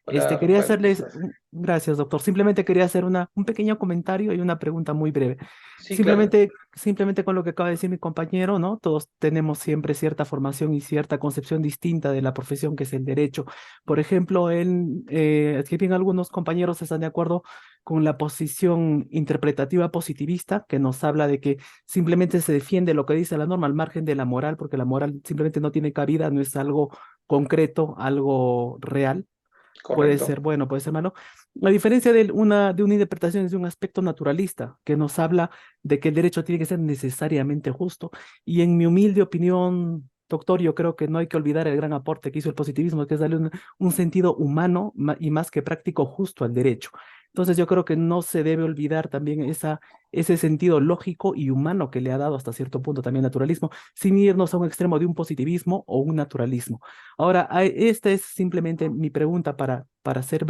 Hola, Quería Rafael, ¿cómo hacerles, estás? gracias, doctor. Simplemente quería hacer un pequeño comentario y una pregunta muy breve. Sí, claro, Simplemente con lo que acaba de decir mi compañero, ¿no? Todos tenemos siempre cierta formación y cierta concepción distinta de la profesión que es el derecho. Por ejemplo, si bien algunos compañeros están de acuerdo con la posición interpretativa positivista, que nos habla de que simplemente se defiende lo que dice la norma al margen de la moral, porque la moral simplemente no tiene cabida, no es algo concreto, algo real. Puede ser correcto. bueno, puede ser malo. A diferencia de una interpretación desde un aspecto naturalista, que nos habla de que el derecho tiene que ser necesariamente justo. Y en mi humilde opinión, doctor, yo creo que no hay que olvidar el gran aporte que hizo el positivismo, que es darle un sentido humano y más que práctico justo al derecho. Entonces yo creo que no se debe olvidar también ese sentido lógico y humano que le ha dado hasta cierto punto también el naturalismo, sin irnos a un extremo de un positivismo o un naturalismo. Ahora, esta es simplemente mi pregunta para ser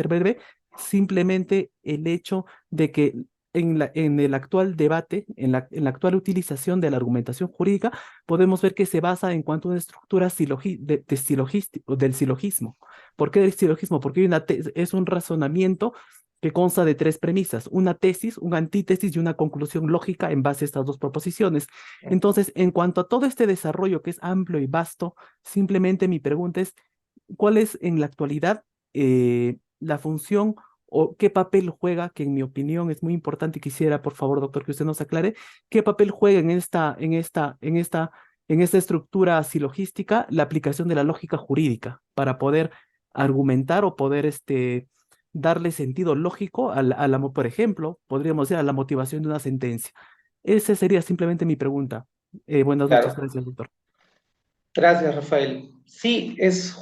breve, simplemente el hecho de que en el actual debate, en la actual utilización de la argumentación jurídica, podemos ver que se basa en cuanto a una estructura del silogismo. ¿Por qué del silogismo? Porque es un razonamiento que consta de tres premisas, una tesis, una antítesis y una conclusión lógica en base a estas dos proposiciones. Entonces, en cuanto a todo este desarrollo que es amplio y vasto, simplemente mi pregunta es, ¿cuál es en la actualidad la función o qué papel juega, que en mi opinión es muy importante y quisiera, por favor, doctor, que usted nos aclare, qué papel juega en esta estructura silogística la aplicación de la lógica jurídica para poder argumentar o poder darle sentido lógico por ejemplo, podríamos decir a la motivación de una sentencia? Esa sería simplemente mi pregunta. Buenas noches, Claro. gracias, doctor. Gracias, Rafael. Sí, es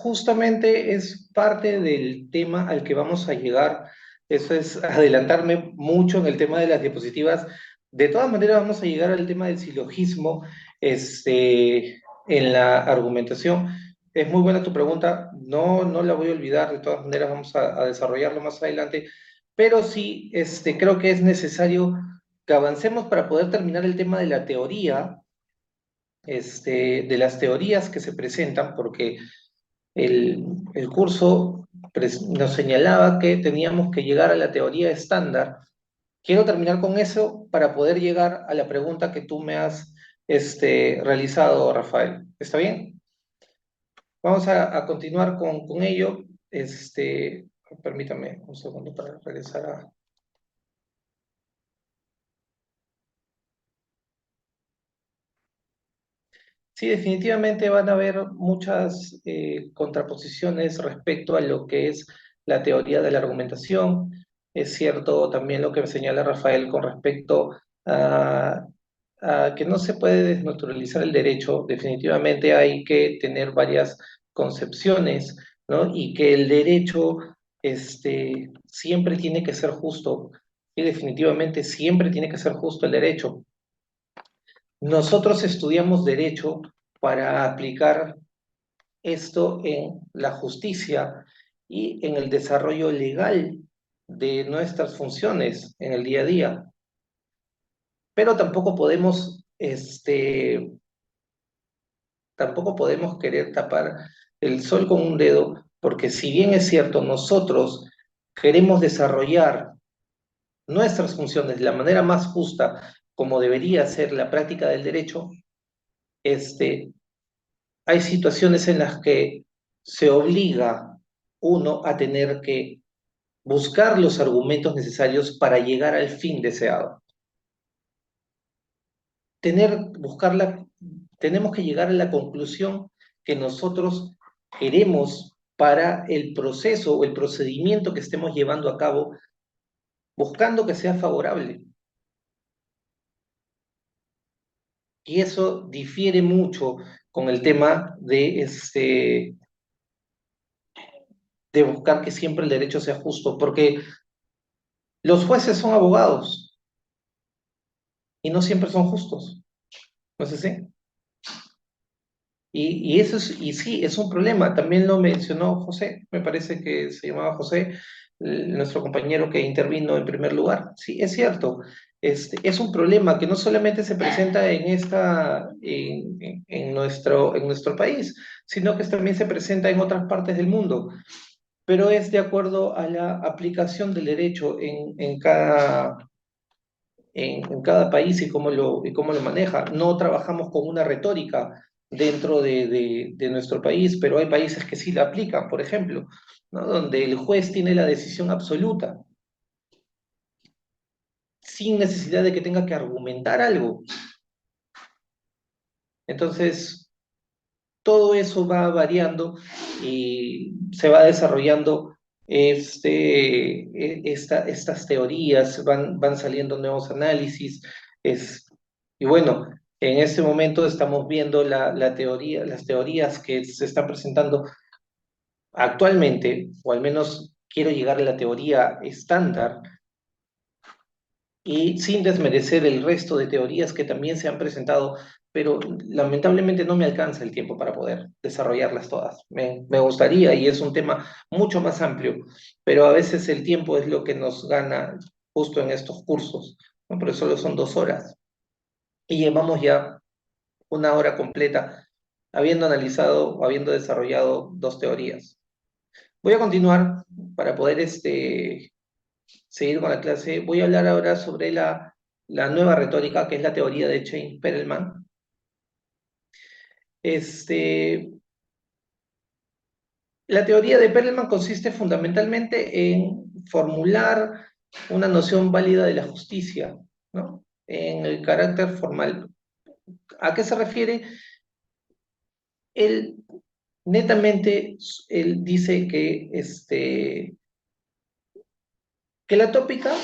parte del tema al que vamos a llegar. Eso es adelantarme mucho en el tema de las diapositivas. De todas maneras, vamos a llegar al tema del silogismo, en la argumentación. Es muy buena tu pregunta. No, no la voy a olvidar. De todas maneras, vamos a desarrollarlo más adelante. Pero sí, creo que es necesario que avancemos para poder terminar el tema de la teoría, de las teorías que se presentan, porque el, el curso nos señalaba que teníamos que llegar a la teoría estándar. Quiero terminar con eso para poder llegar a la pregunta que tú me has realizado, Rafael. ¿Está bien? Vamos a continuar con ello. Permítame un segundo para regresar a... Sí, definitivamente van a haber muchas contraposiciones respecto a lo que es la teoría de la argumentación. Es cierto también lo que señala Rafael con respecto a, a que no se puede desnaturalizar el derecho. Definitivamente hay que tener varias concepciones, ¿no? Y que el derecho siempre tiene que ser justo. Y definitivamente siempre tiene que ser justo el derecho. Nosotros estudiamos derecho para aplicar esto en la justicia y en el desarrollo legal de nuestras funciones en el día a día. Pero tampoco podemos querer tapar el sol con un dedo, porque si bien es cierto, nosotros queremos desarrollar nuestras funciones de la manera más justa, como debería ser la práctica del derecho, este, hay situaciones en las que se obliga uno a tener que buscar los argumentos necesarios para llegar al fin deseado. tenemos que llegar a la conclusión que nosotros queremos para el proceso o el procedimiento que estemos llevando a cabo, buscando que sea favorable. Y eso difiere mucho con el tema de buscar que siempre el derecho sea justo, porque los jueces son abogados y no siempre son justos. ¿No es así? Y sí, es un problema. También lo mencionó José, me parece que se llamaba José, nuestro compañero que intervino en primer lugar. Sí, es cierto. Es un problema que no solamente se presenta en nuestro país, sino que también se presenta en otras partes del mundo, pero es de acuerdo a la aplicación del derecho en cada país y cómo lo maneja. No trabajamos con una retórica dentro de nuestro país, pero hay países que sí la aplican, por ejemplo, ¿no? Donde el juez tiene la decisión absoluta, sin necesidad de que tenga que argumentar algo. Entonces, todo eso va variando y se va desarrollando estas teorías, van saliendo nuevos análisis, y bueno, en este momento estamos viendo las teorías que se están presentando actualmente, o al menos quiero llegar a la teoría estándar, y sin desmerecer el resto de teorías que también se han presentado, pero lamentablemente no me alcanza el tiempo para poder desarrollarlas todas. Me gustaría, y es un tema mucho más amplio, pero a veces el tiempo es lo que nos gana justo en estos cursos, ¿no? Porque solo son 2 horas y llevamos ya 1 hora completa habiendo analizado o habiendo desarrollado 2 teorías. Voy a continuar para poder seguir con la clase. Voy a hablar ahora sobre la nueva retórica, que es la teoría de Chaim Perelman. La teoría de Perelman consiste fundamentalmente en formular una noción válida de la justicia, ¿no? En el carácter formal. ¿A qué se refiere? Él netamente él dice que la tópica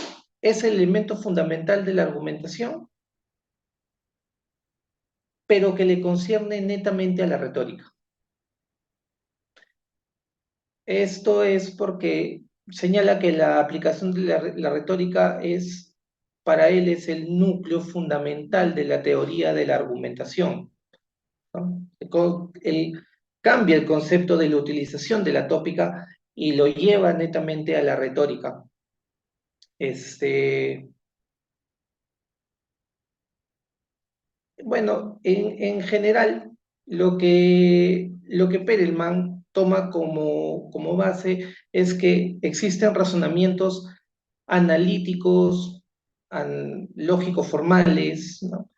es el elemento fundamental de la argumentación, pero que le concierne netamente a la retórica. Esto es porque señala que la aplicación de la retórica para él es el núcleo fundamental de la teoría de la argumentación, ¿no? Él cambia el concepto de la utilización de la tópica y lo lleva netamente a la retórica. Bueno, en general, lo que Perelman toma como base es que existen razonamientos analíticos, lógicos formales, ¿no?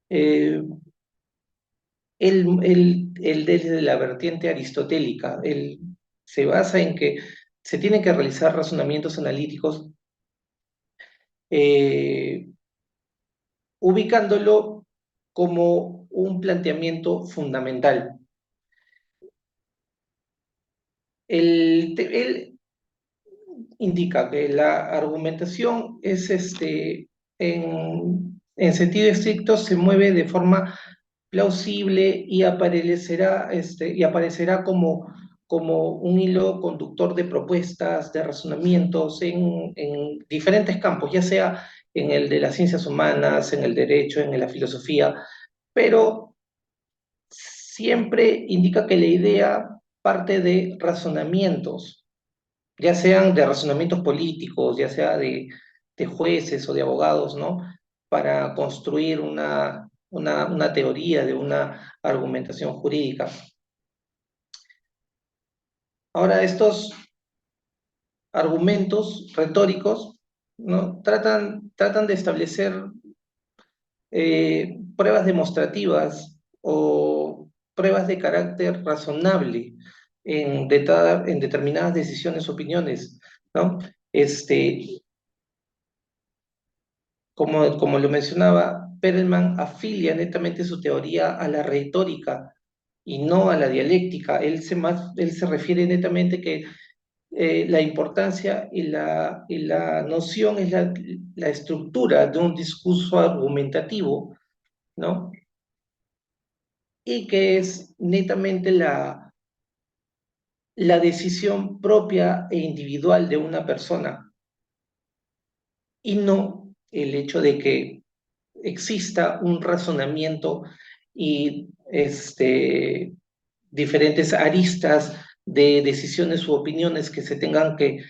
Él desde la vertiente aristotélica, él se basa en que se tienen que realizar razonamientos analíticos, eh, ubicándolo como un planteamiento fundamental. Él indica que la argumentación es en sentido estricto se mueve de forma plausible y aparecerá como un hilo conductor de propuestas, de razonamientos en diferentes campos, ya sea en el de las ciencias humanas, en el derecho, en la filosofía, pero siempre indica que la idea parte de razonamientos, ya sean de razonamientos políticos, ya sea de jueces o de abogados, ¿no? Para construir una teoría de una argumentación jurídica. Ahora, estos argumentos retóricos, ¿no? Tratan de establecer pruebas demostrativas o pruebas de carácter razonable en determinadas decisiones o opiniones, ¿no? Como lo mencionaba, Perelman afilia netamente su teoría a la retórica y no a la dialéctica. Él se refiere netamente que la importancia y la noción es la estructura de un discurso argumentativo, ¿no? Y que es netamente la decisión propia e individual de una persona y no el hecho de que exista un razonamiento y diferentes aristas de decisiones u opiniones que que tengan que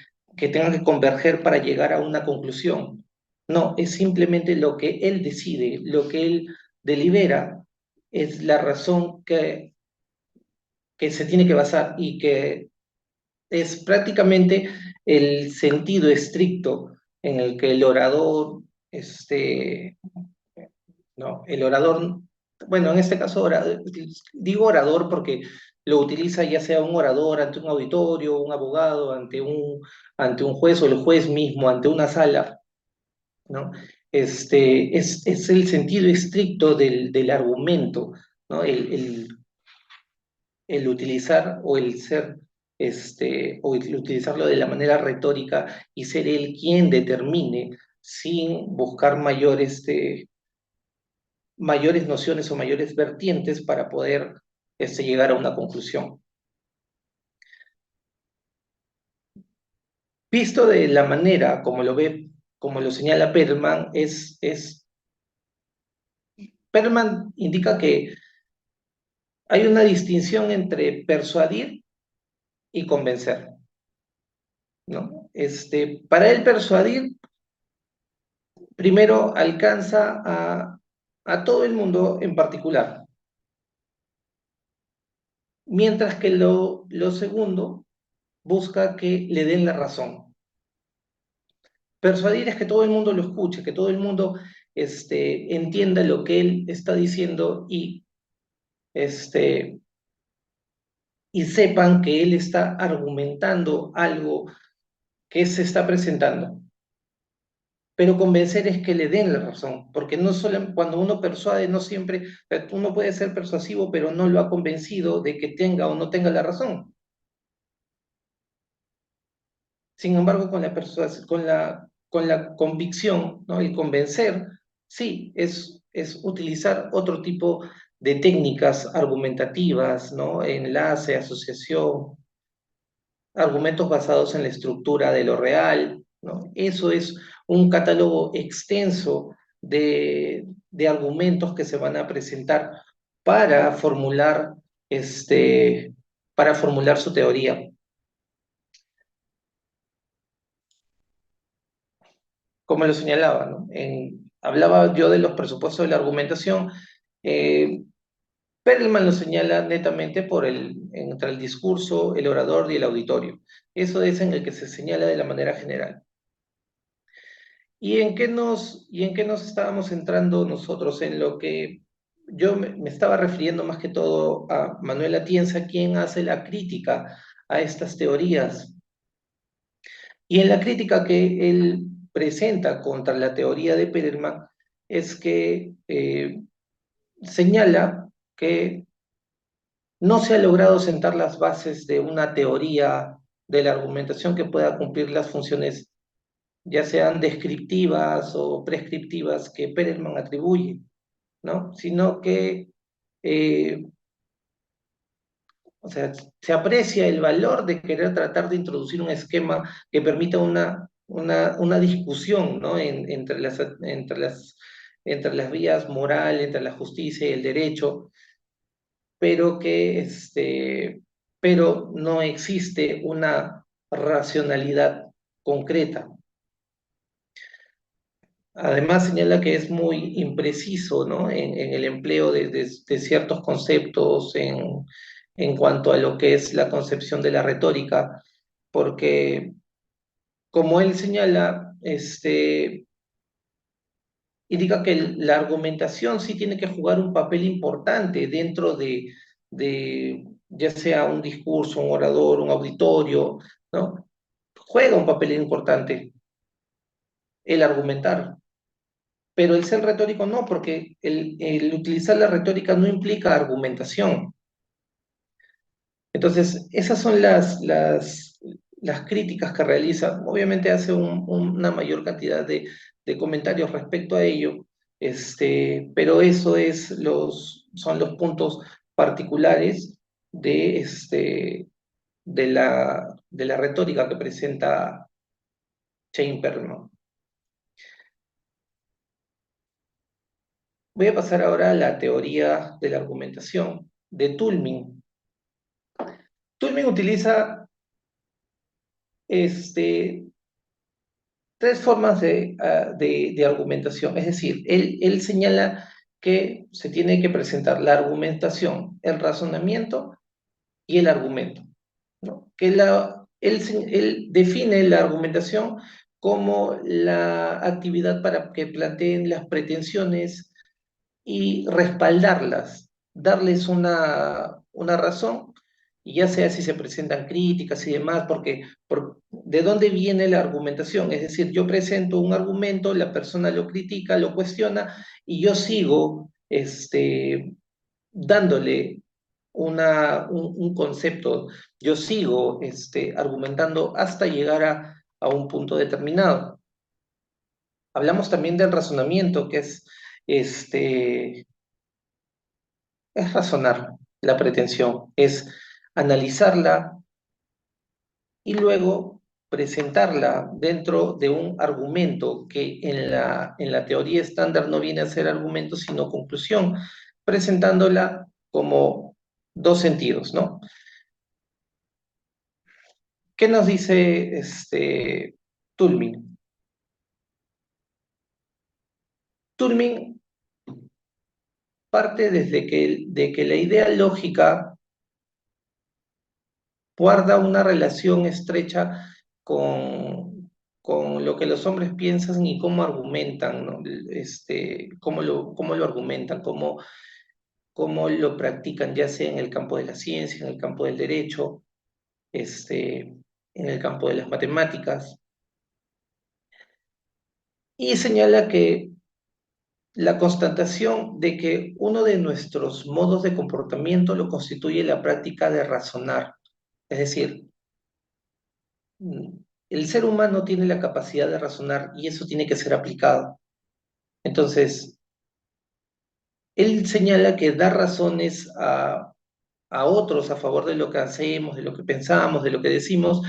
converger para llegar a una conclusión. No, es simplemente lo que él decide, lo que él delibera, es la razón que se tiene que basar y que es prácticamente el sentido estricto en el que el orador, no, el orador, bueno, en este caso digo orador porque lo utiliza ya sea un orador ante un auditorio, un abogado ante un juez o el juez mismo ante una sala, ¿no? Es el sentido estricto del argumento, ¿no? El utilizar o el ser, o el utilizarlo de la manera retórica y ser él quien determine sin buscar mayores nociones o mayores vertientes para poder llegar a una conclusión. Visto de la manera como lo ve, como lo señala Perlman, Perlman indica que hay una distinción entre persuadir y convencer, ¿no? Para él persuadir primero alcanza a todo el mundo en particular, mientras que lo segundo busca que le den la razón. Persuadir es que todo el mundo lo escuche, que todo el mundo entienda lo que él está diciendo este, y sepan que él está argumentando algo que se está presentando. Pero convencer es que le den la razón, porque no solo cuando uno persuade, no siempre, uno puede ser persuasivo, pero no lo ha convencido de que tenga o no tenga la razón. Sin embargo, con la convicción, ¿no? El convencer, sí, es utilizar otro tipo de técnicas argumentativas, ¿no? Enlace, asociación, argumentos basados en la estructura de lo real, ¿no? Eso es un catálogo extenso de argumentos que se van a presentar para formular, para formular su teoría. Como lo señalaba, ¿no? Hablaba yo de los presupuestos de la argumentación. Perelman lo señala netamente entre el discurso, el orador y el auditorio. Eso es en el que se señala de la manera general. ¿Y en qué nos estábamos centrando nosotros? En lo que yo me estaba refiriendo más que todo a Manuel Atienza, quien hace la crítica a estas teorías. Y en la crítica que él presenta contra la teoría de Perelman es que señala que no se ha logrado sentar las bases de una teoría de la argumentación que pueda cumplir las funciones, ya sean descriptivas o prescriptivas, que Perelman atribuye, ¿no? Sino que, o sea, se aprecia el valor de querer tratar de introducir un esquema que permita una discusión, ¿no? Entre las vías moral, entre la justicia y el derecho, pero pero no existe una racionalidad concreta. Además señala que es muy impreciso, ¿no? En el empleo de ciertos conceptos en cuanto a lo que es la concepción de la retórica, porque como él señala, indica que la argumentación sí tiene que jugar un papel importante dentro de ya sea un discurso, un orador, un auditorio, ¿no? Juega un papel importante el argumentar. pero el ser retórico no, porque el utilizar la retórica no implica argumentación. Entonces, esas son las críticas que realiza. Obviamente hace una mayor cantidad de comentarios respecto a ello, pero eso son los puntos particulares de la retórica que presenta Chamber, ¿no? Voy a pasar ahora a la teoría de la argumentación de Tullmin. Tullmin utiliza tres formas de argumentación. Es decir, él señala que se tiene que presentar la argumentación, el razonamiento y el argumento, ¿no? Él define la argumentación como la actividad para que planteen las pretensiones y respaldarlas, darles una razón, y ya sea si se presentan críticas y demás, porque ¿de dónde viene la argumentación? Es decir, yo presento un argumento, la persona lo critica, lo cuestiona, y yo sigo dándole un concepto, yo sigo argumentando hasta llegar a un punto determinado. Hablamos también del razonamiento, que este, es razonar la pretensión, es analizarla y luego presentarla dentro de un argumento que en la teoría estándar no viene a ser argumento, sino conclusión, presentándola como dos sentidos, ¿no? ¿Qué nos dice Tullmin? Tullmin parte de que la idea lógica guarda una relación estrecha con lo que los hombres piensan y cómo argumentan, ¿no? Cómo lo argumentan, cómo lo practican, ya sea en el campo de la ciencia, en el campo del derecho, en el campo de las matemáticas. Y señala que la constatación de que uno de nuestros modos de comportamiento lo constituye la práctica de razonar. Es decir, el ser humano tiene la capacidad de razonar y eso tiene que ser aplicado. Entonces, él señala que dar razones a otros a favor de lo que hacemos, de lo que pensamos, de lo que decimos,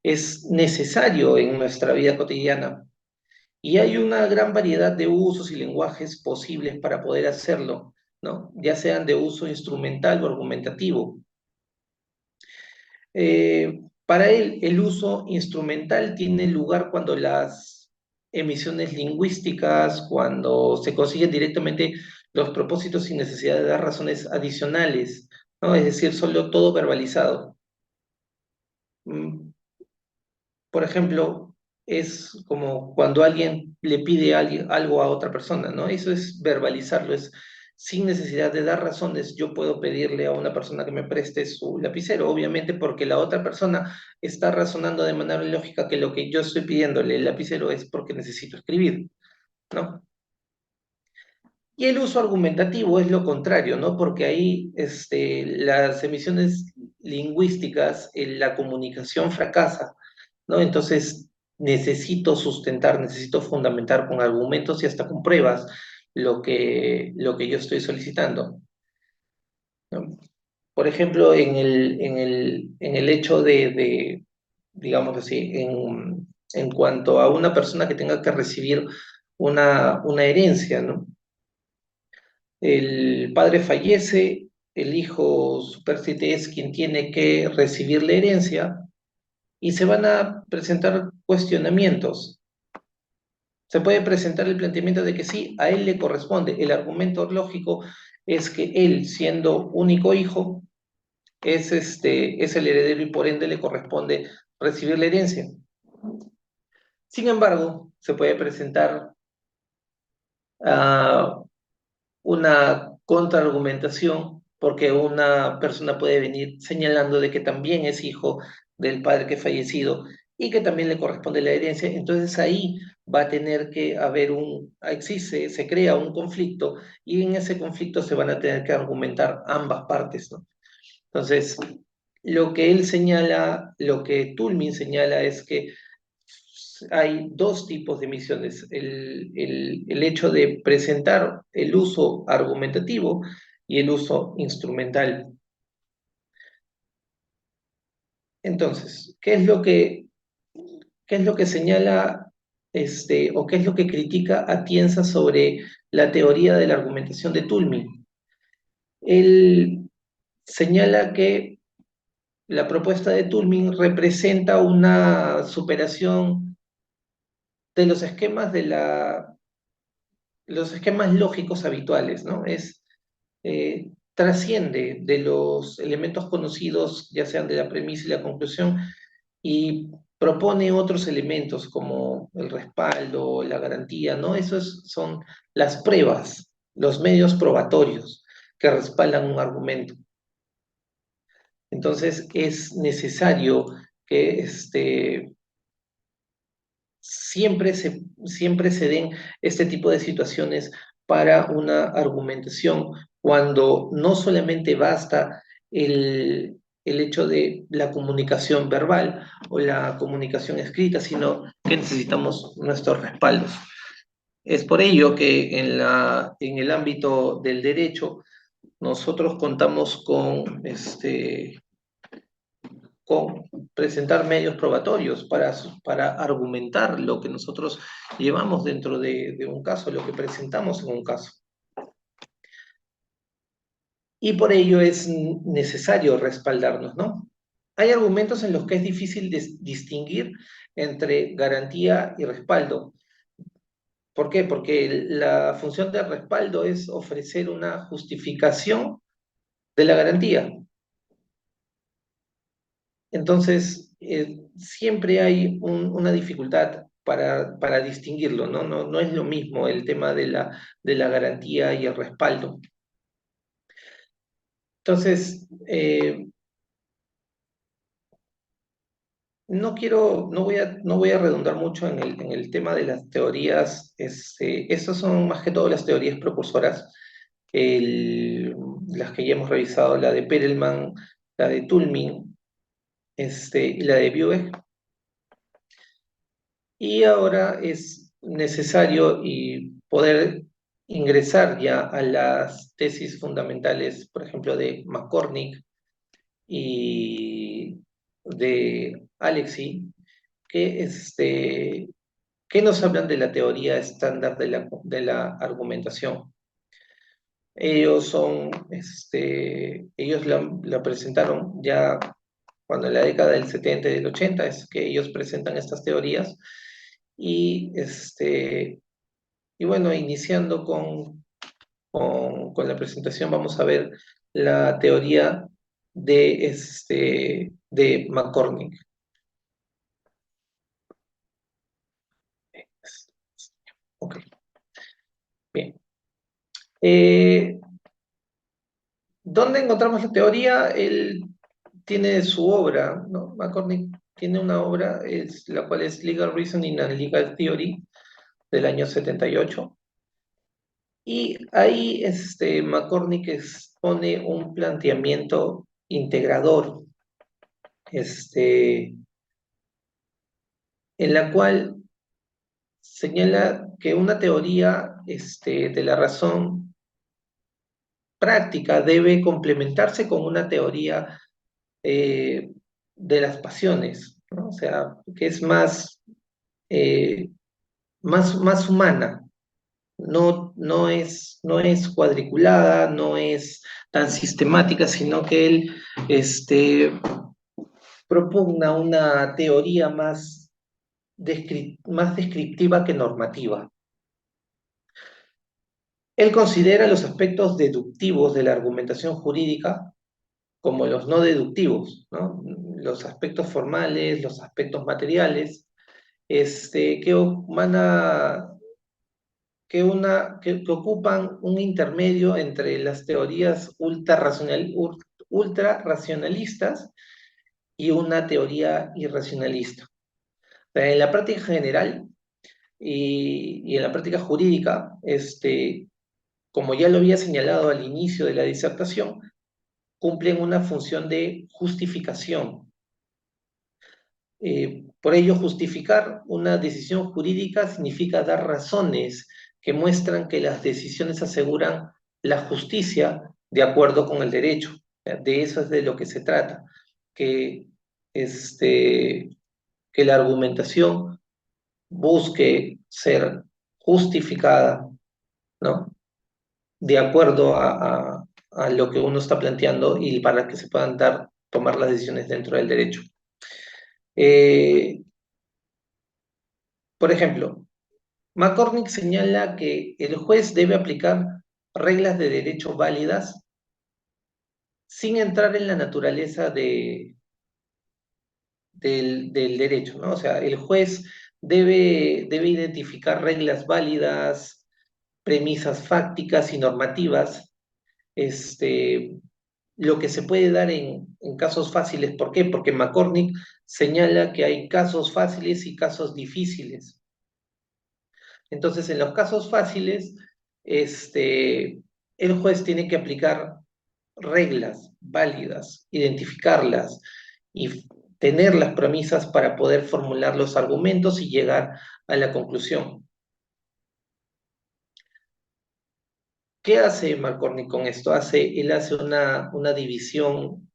es necesario en nuestra vida cotidiana. Y hay una gran variedad de usos y lenguajes posibles para poder hacerlo, ¿no? Ya sean de uso instrumental o argumentativo. Para él, el uso instrumental tiene lugar cuando las emisiones lingüísticas, cuando se consiguen directamente los propósitos sin necesidad de dar razones adicionales, ¿no? Es decir, solo todo verbalizado. Por ejemplo, es como cuando alguien le pide algo a otra persona, ¿no? Eso es verbalizarlo, es sin necesidad de dar razones. Yo puedo pedirle a una persona que me preste su lapicero, obviamente porque la otra persona está razonando de manera lógica que lo que yo estoy pidiéndole el lapicero es porque necesito escribir, ¿no? Y el uso argumentativo es lo contrario, ¿no? Porque ahí las emisiones lingüísticas, la comunicación fracasa, ¿no? Entonces necesito fundamentar con argumentos y hasta con pruebas lo que yo estoy solicitando, ¿no? Por ejemplo, en el hecho digamos así, en cuanto a una persona que tenga que recibir una herencia, ¿no? El padre fallece, el hijo supérstite es quien tiene que recibir la herencia y se van a presentar cuestionamientos. Se puede presentar el planteamiento de que sí, a él le corresponde. El argumento lógico es que él, siendo único hijo, es el heredero y por ende le corresponde recibir la herencia. Sin embargo, se puede presentar una contraargumentación porque una persona puede venir señalando de que también es hijo del padre que ha fallecido y que también le corresponde la herencia. Entonces ahí va a tener que haber se crea un conflicto y en ese conflicto se van a tener que argumentar ambas partes, ¿no? Entonces, lo que él señala, lo que Toulmin señala es que hay dos tipos de misiones, el hecho de presentar el uso argumentativo y el uso instrumental. Entonces, qué es lo que señala o qué es lo que critica Atienza sobre la teoría de la argumentación de Toulmin? Él señala que la propuesta de Toulmin representa una superación de los esquemas lógicos habituales, ¿no? Trasciende de los elementos conocidos, ya sean de la premisa y la conclusión, y propone otros elementos como el respaldo, la garantía, ¿no? Esos son las pruebas, los medios probatorios que respaldan un argumento. Entonces es necesario que siempre se den este tipo de situaciones para una argumentación, cuando no solamente basta el hecho de la comunicación verbal o la comunicación escrita, sino que necesitamos nuestros respaldos. Es por ello que en el ámbito del derecho nosotros contamos con presentar medios probatorios para argumentar lo que nosotros llevamos dentro de un caso, lo que presentamos en un caso. Y por ello es necesario respaldarnos, ¿no? Hay argumentos en los que es difícil distinguir entre garantía y respaldo. ¿Por qué? Porque la función del respaldo es ofrecer una justificación de la garantía. Entonces, siempre hay una dificultad para distinguirlo, ¿no? No es lo mismo el tema de la garantía y el respaldo. Entonces, no voy a redundar mucho en el tema de las teorías. Estas son más que todo las teorías precursoras, las que ya hemos revisado, la de Perelman, la de Toulmin, y la de Bueck. Y ahora es necesario poder ingresar ya a las tesis fundamentales, por ejemplo, de McCormick y de Alexey, que nos hablan de la teoría estándar de la argumentación. Ellos la presentaron ya cuando en la década del 70 y del 80 es que ellos presentan estas teorías y, y bueno, iniciando con la presentación vamos a ver la teoría de McCormick. Ok, bien. ¿Dónde encontramos la teoría? Él tiene su obra, ¿no? McCormick tiene una obra, la cual es Legal Reasoning and Legal Theory, del año 78. Y ahí McCormick expone un planteamiento integrador, en la cual señala que una teoría de la razón práctica debe complementarse con una teoría de las pasiones, ¿no? O sea, que es más humana, no es cuadriculada, no es tan sistemática, sino que él propugna una teoría más descriptiva que normativa. Él considera los aspectos deductivos de la argumentación jurídica como los no deductivos, ¿no? Los aspectos formales, los aspectos materiales, que ocupan un intermedio entre las teorías ultra racionalistas y una teoría irracionalista. sea, en la práctica general y en la práctica jurídica, como ya lo había señalado al inicio de la disertación, cumplen una función de justificación. Por ello, justificar una decisión jurídica significa dar razones que muestran que las decisiones aseguran la justicia de acuerdo con el derecho. De eso es de lo que se trata, que, que la argumentación busque ser justificada, ¿no? De acuerdo a lo que uno está planteando y para que se puedan tomar las decisiones dentro del derecho. Por ejemplo, McCormick señala que el juez debe aplicar reglas de derecho válidas sin entrar en la naturaleza del derecho, ¿no? O sea, el juez debe identificar reglas válidas, premisas fácticas y normativas, lo que se puede dar en casos fáciles. ¿Por qué? Porque McCormick señala que hay casos fáciles y casos difíciles. Entonces, en los casos fáciles, el juez tiene que aplicar reglas válidas, identificarlas y tener las premisas para poder formular los argumentos y llegar a la conclusión. ¿Qué hace McCormick con esto? Él hace una división,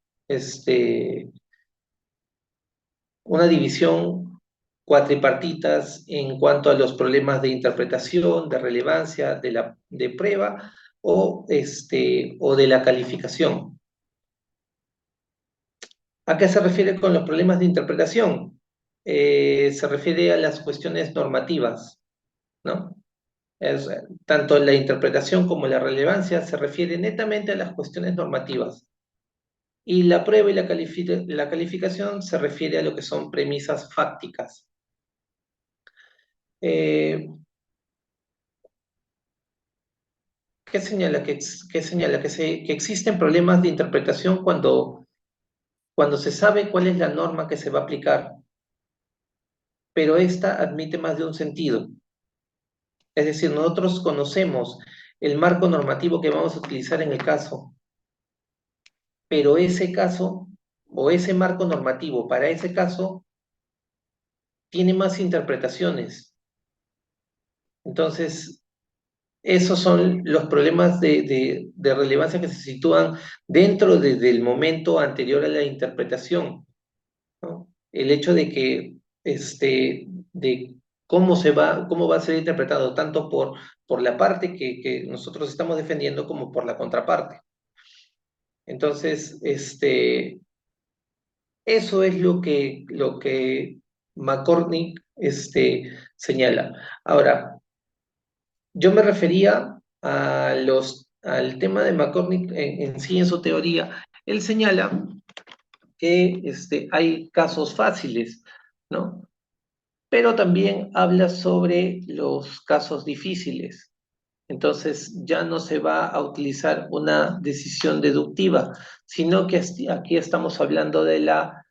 una división cuatripartitas en cuanto a los problemas de interpretación, de relevancia, de prueba o de la calificación. ¿A qué se refiere con los problemas de interpretación? Se refiere a las cuestiones normativas, ¿no? Tanto la interpretación como la relevancia se refiere netamente a las cuestiones normativas. Y la prueba y la calificación se refiere a lo que son premisas fácticas. ¿Qué señala? ¿Qué señala? Que existen problemas de interpretación cuando se sabe cuál es la norma que se va a aplicar, pero esta admite más de un sentido. Es decir, nosotros conocemos el marco normativo que vamos a utilizar en el caso, pero ese caso o ese marco normativo para ese caso tiene más interpretaciones. Entonces, esos son los problemas de relevancia que se sitúan dentro del momento anterior a la interpretación, ¿no? El hecho de que, de cómo va a ser interpretado tanto por la parte que nosotros estamos defendiendo como por la contraparte. Entonces, eso es lo que McCormick señala. Ahora, yo me refería al tema de McCormick en sí, en su teoría. Él señala que hay casos fáciles, ¿no? Pero también habla sobre los casos difíciles. Entonces ya no se va a utilizar una decisión deductiva, sino que aquí estamos hablando de la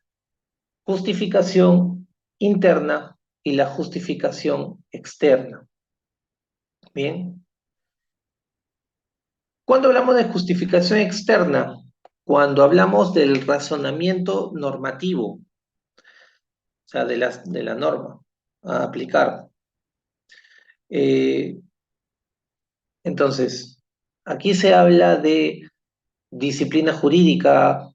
justificación interna y la justificación externa. Bien. Cuando hablamos de justificación externa, cuando hablamos del razonamiento normativo, o sea, de la norma a aplicar. Entonces, aquí se habla de disciplina jurídica,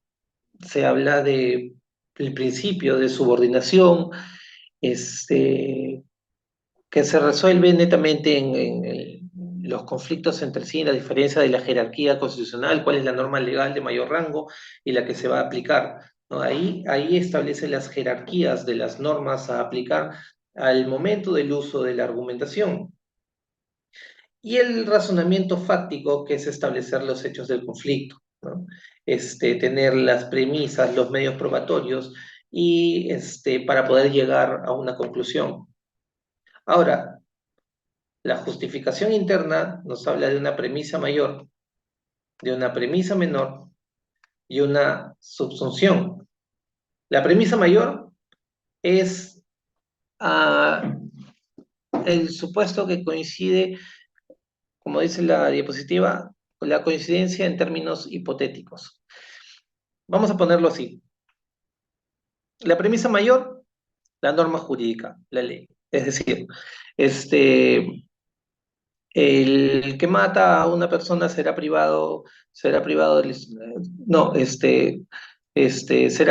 se habla del principio de subordinación, que se resuelve netamente en los conflictos entre sí, en la diferencia de la jerarquía constitucional, cuál es la norma legal de mayor rango y la que se va a aplicar, ¿no? Ahí establece las jerarquías de las normas a aplicar al momento del uso de la argumentación. Y el razonamiento fáctico, que es establecer los hechos del conflicto, ¿no? Tener las premisas, los medios probatorios y para poder llegar a una conclusión. Ahora, la justificación interna nos habla de una premisa mayor, de una premisa menor y una subsunción. La premisa mayor es el supuesto que coincide, como dice la diapositiva, la coincidencia en términos hipotéticos. Vamos a ponerlo así. La premisa mayor, la norma jurídica, la ley. Es decir, el que mata a una persona no, será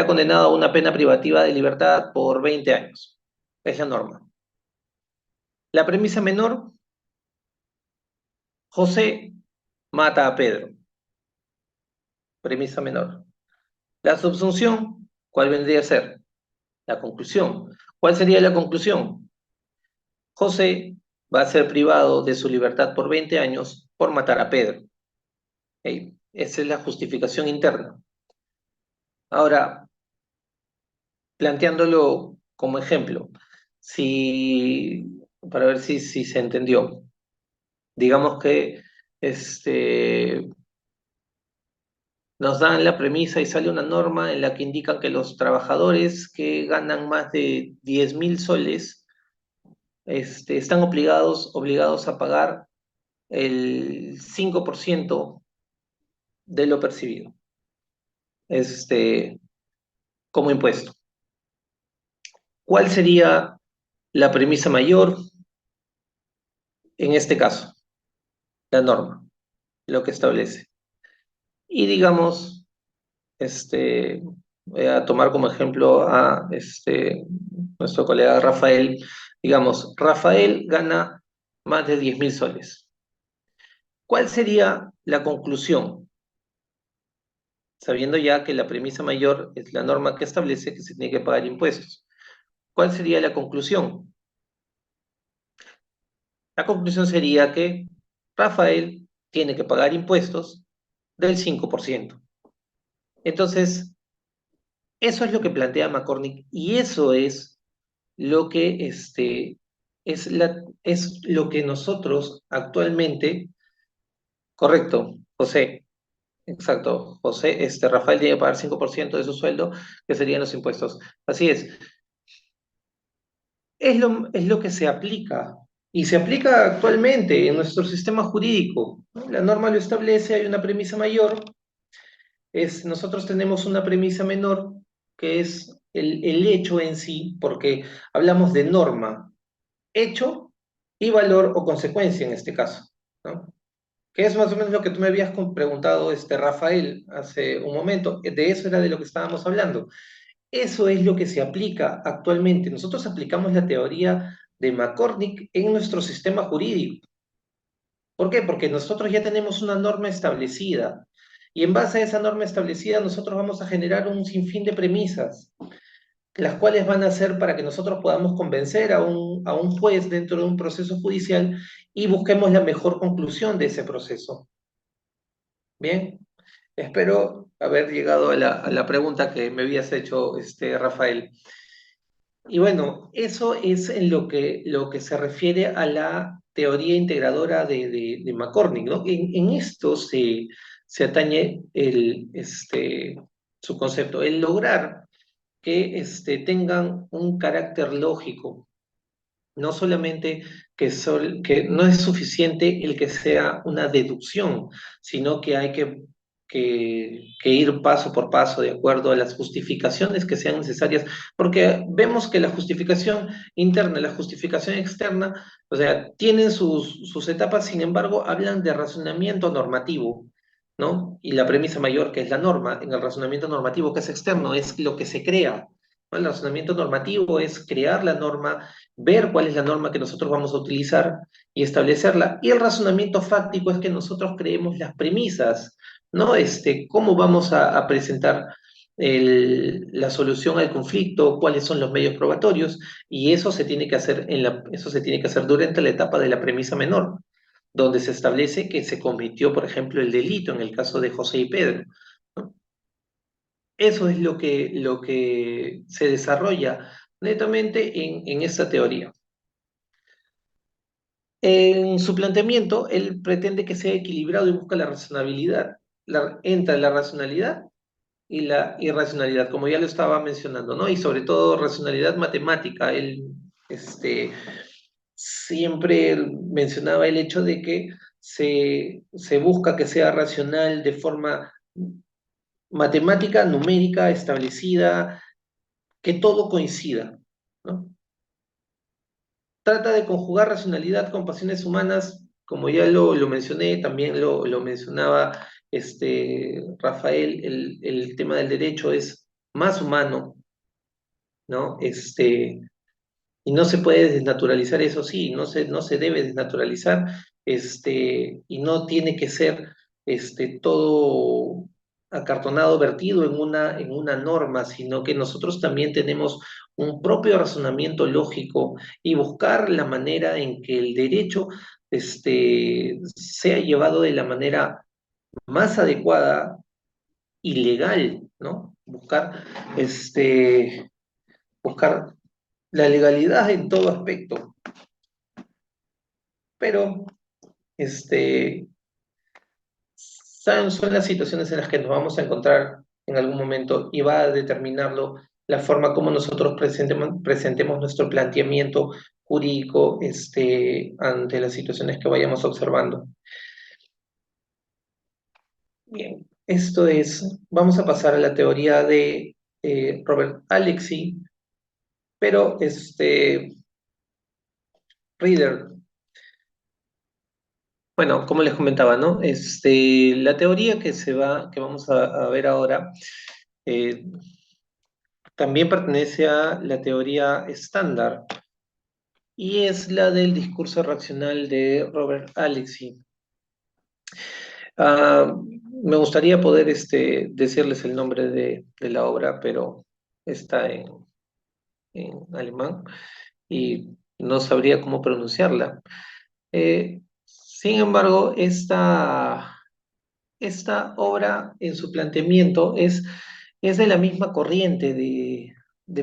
condenado a una pena privativa de libertad por 20 años. Es la norma. La premisa menor, José mata a Pedro. Premisa menor. La subsunción, ¿cuál vendría a ser? La conclusión. ¿Cuál sería la conclusión? José va a ser privado de su libertad por 20 años por matar a Pedro. ¿Ok? Esa es la justificación interna. Ahora, planteándolo como ejemplo, para ver si se entendió. Digamos que nos dan la premisa y sale una norma en la que indican que los trabajadores que ganan más de 10.000 soles están obligados a pagar el 5% de lo percibido como impuesto. ¿Cuál sería la premisa mayor en este caso? La norma, lo que establece. Y digamos, voy a tomar como ejemplo a nuestro colega Rafael. Digamos, Rafael gana más de 10.000 soles. ¿Cuál sería la conclusión? Sabiendo ya que la premisa mayor es la norma que establece que se tiene que pagar impuestos. ¿Cuál sería la conclusión? La conclusión sería que Rafael tiene que pagar impuestos del 5%. Entonces, eso es lo que plantea McCormick y eso es lo que, es lo que nosotros actualmente, correcto, José, exacto, José, Rafael tiene que pagar 5% de su sueldo, que serían los impuestos. Así es lo que se aplica y se aplica actualmente en nuestro sistema jurídico, ¿no? La norma lo establece, hay una premisa mayor, nosotros tenemos una premisa menor, que es el hecho en sí, porque hablamos de norma, hecho y valor o consecuencia en este caso, ¿no? Que es más o menos lo que tú me habías preguntado, Rafael, hace un momento. De eso era de lo que estábamos hablando. Eso es lo que se aplica actualmente. Nosotros aplicamos la teoría de McCormick en nuestro sistema jurídico. ¿Por qué? Porque nosotros ya tenemos una norma establecida y en base a esa norma establecida nosotros vamos a generar un sinfín de premisas, las cuales van a ser para que nosotros podamos convencer a un juez dentro de un proceso judicial y busquemos la mejor conclusión de ese proceso. Bien, espero haber llegado a la pregunta que me habías hecho, Rafael. Y bueno, eso es en lo que se refiere a la teoría integradora de McCormick, ¿no? En esto se atañe su concepto, el lograr que tengan un carácter lógico, no solamente que no es suficiente el que sea una deducción, sino que hay que ir paso por paso de acuerdo a las justificaciones que sean necesarias, porque vemos que la justificación interna y la justificación externa, o sea, tienen sus etapas, sin embargo, hablan de razonamiento normativo, ¿no? Y la premisa mayor, que es la norma, en el razonamiento normativo que es externo, es lo que se crea, ¿no? El razonamiento normativo es crear la norma, ver cuál es la norma que nosotros vamos a utilizar y establecerla. Y el razonamiento fáctico es que nosotros creemos las premisas, ¿no? Cómo vamos a presentar la solución al conflicto, cuáles son los medios probatorios, y eso se tiene que hacer eso se tiene que hacer durante la etapa de la premisa menor, donde se establece que se cometió, por ejemplo, el delito en el caso de José y Pedro, ¿no? Eso es lo que se desarrolla netamente en esta teoría. En su planteamiento, él pretende que sea equilibrado y busca la razonabilidad. Entra la racionalidad y la irracionalidad, como ya lo estaba mencionando, ¿no? Y sobre todo racionalidad matemática. Él Siempre mencionaba el hecho de que se busca que sea racional de forma matemática, numérica, establecida, que todo coincida, ¿no? Trata de conjugar racionalidad con pasiones humanas, como ya lo mencioné, también lo mencionaba Rafael, el tema del derecho es más humano, ¿no? Y no se puede desnaturalizar, eso sí, no se debe desnaturalizar, y no tiene que ser todo acartonado, vertido en una norma, sino que nosotros también tenemos un propio razonamiento lógico y buscar la manera en que el derecho sea llevado de la manera más adecuada y legal, ¿no? Buscar la legalidad en todo aspecto, pero son las situaciones en las que nos vamos a encontrar en algún momento y va a determinarlo la forma como nosotros presentemos nuestro planteamiento jurídico ante las situaciones que vayamos observando. Bien, vamos a pasar a la teoría de Robert Alexy, pero Reader. Bueno, como les comentaba, ¿no? La teoría que vamos a ver ahora, eh, también pertenece a la teoría estándar y es la del discurso racional de Robert Alexy. Ah, me gustaría poder decirles el nombre de la obra, pero está en alemán y no sabría cómo pronunciarla. Sin embargo, esta obra en su planteamiento es de la misma corriente de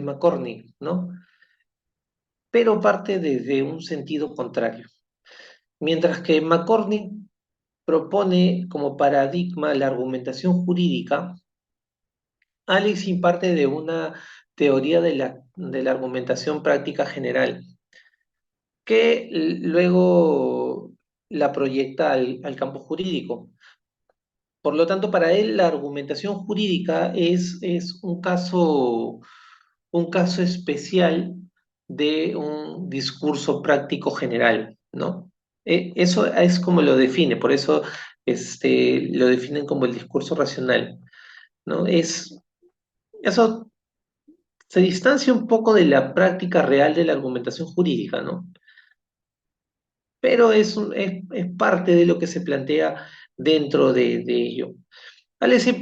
McCormick, ¿no? Pero parte desde un sentido contrario. Mientras que McCormick propone como paradigma la argumentación jurídica, Alex imparte de una teoría de la argumentación práctica general, que luego la proyecta al campo jurídico. Por lo tanto, para él la argumentación jurídica es un caso especial de un discurso práctico general, ¿no? Eso es como lo define, por eso lo definen como el discurso racional, ¿no? Eso se distancia un poco de la práctica real de la argumentación jurídica, ¿no? Pero es parte de lo que se plantea dentro de ello. Alesi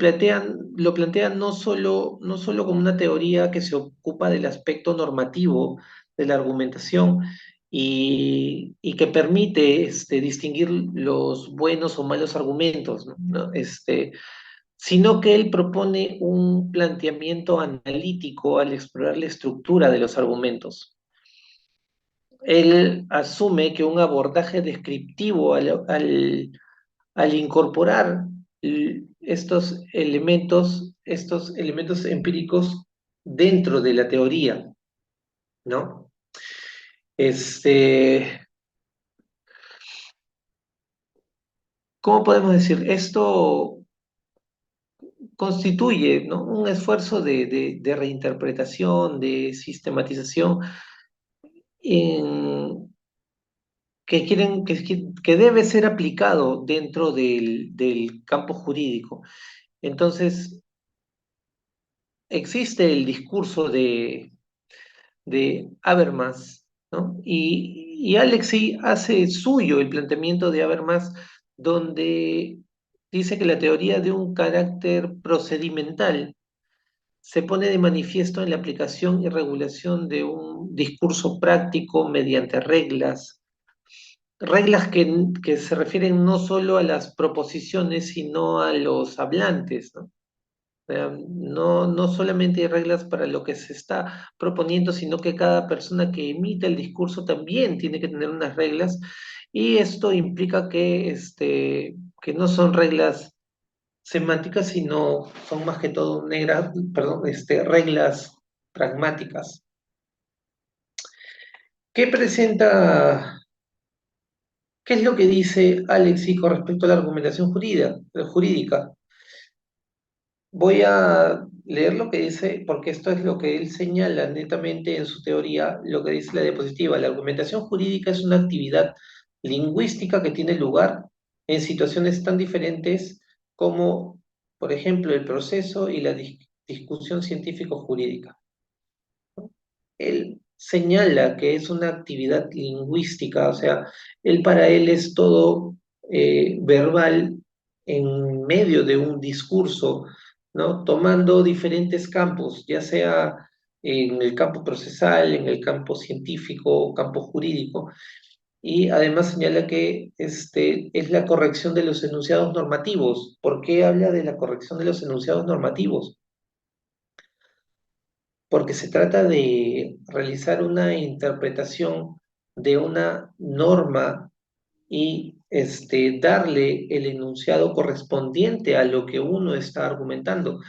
lo plantea no solo como una teoría que se ocupa del aspecto normativo de la argumentación y que permite distinguir los buenos o malos argumentos, ¿no? Sino que él propone un planteamiento analítico al explorar la estructura de los argumentos. Él asume que un abordaje descriptivo al incorporar estos elementos empíricos dentro de la teoría, ¿no? ¿Cómo podemos decir? Esto constituye, ¿no? Un esfuerzo de reinterpretación, de sistematización en, que debe ser aplicado dentro del campo jurídico. Entonces, existe el discurso de Habermas, ¿no? Y Alexei hace suyo el planteamiento de Habermas, donde dice que la teoría de un carácter procedimental se pone de manifiesto en la aplicación y regulación de un discurso práctico mediante reglas que se refieren no solo a las proposiciones, sino a los hablantes, ¿no? No solamente hay reglas para lo que se está proponiendo, sino que cada persona que emite el discurso también tiene que tener unas reglas, y esto implica que no son reglas semánticas, sino son más que todo reglas pragmáticas. ¿Qué presenta, qué es lo que dice Alexis con respecto a la argumentación jurídica? Voy a leer lo que dice, porque esto es lo que él señala netamente en su teoría, lo que dice la diapositiva. La argumentación jurídica es una actividad lingüística que tiene lugar en situaciones tan diferentes como, por ejemplo, el proceso y la discusión científico-jurídica. Él señala que es una actividad lingüística, o sea, para él es todo verbal en medio de un discurso, ¿no? Tomando diferentes campos, ya sea en el campo procesal, en el campo científico, campo jurídico, y además señala que es la corrección de los enunciados normativos. ¿Por qué habla de la corrección de los enunciados normativos? Porque se trata de realizar una interpretación de una norma y darle el enunciado correspondiente a lo que uno está argumentando.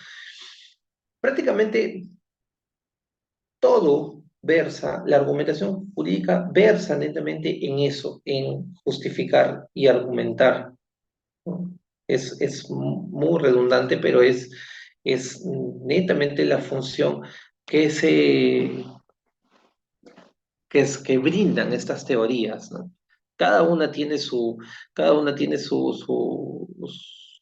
Prácticamente todo versa, la argumentación jurídica versa netamente en eso, en justificar y argumentar, ¿no? Es muy redundante, pero es netamente la función que que brindan estas teorías, ¿no? Cada una tiene cada una tiene sus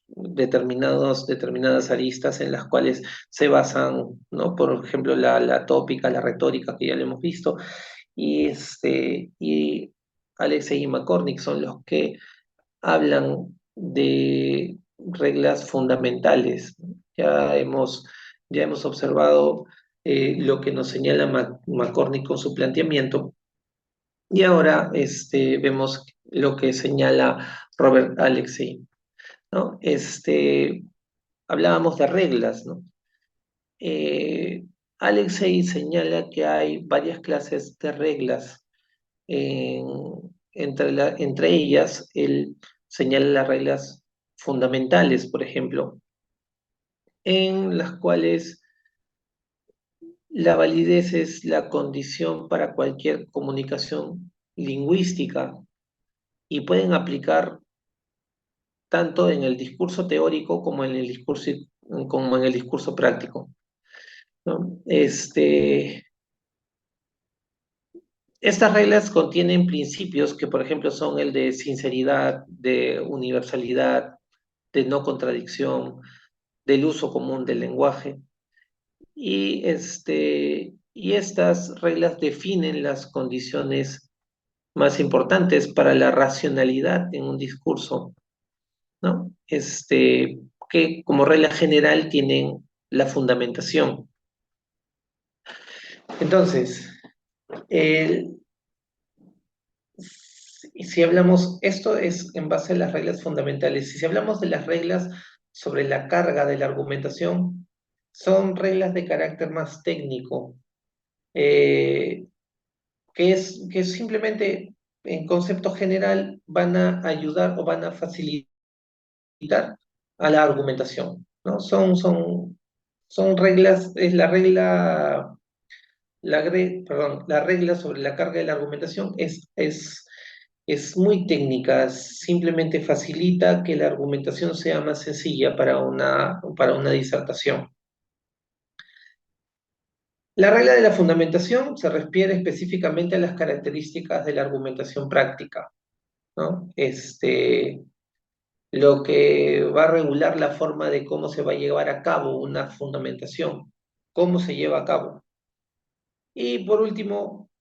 determinadas aristas en las cuales se basan, ¿no? Por ejemplo, la tópica, la retórica, que ya lo hemos visto, y Alexei y McCormick son los que hablan de reglas fundamentales. Ya hemos observado lo que nos señala McCormick con su planteamiento, y ahora vemos lo que señala Robert Alexei, ¿no? Hablábamos de reglas, ¿no? Alexei señala que hay varias clases de reglas. Entre ellas, él señala las reglas fundamentales, por ejemplo, en las cuales la validez es la condición para cualquier comunicación lingüística y pueden aplicar tanto en el discurso teórico como en el discurso práctico, ¿no? Estas reglas contienen principios que, por ejemplo, son el de sinceridad, de universalidad, de no contradicción, del uso común del lenguaje. Y estas reglas definen las condiciones más importantes para la racionalidad en un discurso, ¿no? Que como regla general tienen la fundamentación. Entonces, si hablamos, esto es en base a las reglas fundamentales. Si hablamos de las reglas sobre la carga de la argumentación, son reglas de carácter más técnico, eh, que simplemente en concepto general van a ayudar o van a facilitar a la argumentación, ¿no? Son reglas, es la regla sobre la carga de la argumentación es muy técnica, simplemente facilita que la argumentación sea más sencilla para una disertación. La regla de la fundamentación se refiere específicamente a las características de la argumentación práctica, ¿no? Lo que va a regular la forma de cómo se va a llevar a cabo una fundamentación, cómo se lleva a cabo. Y por último,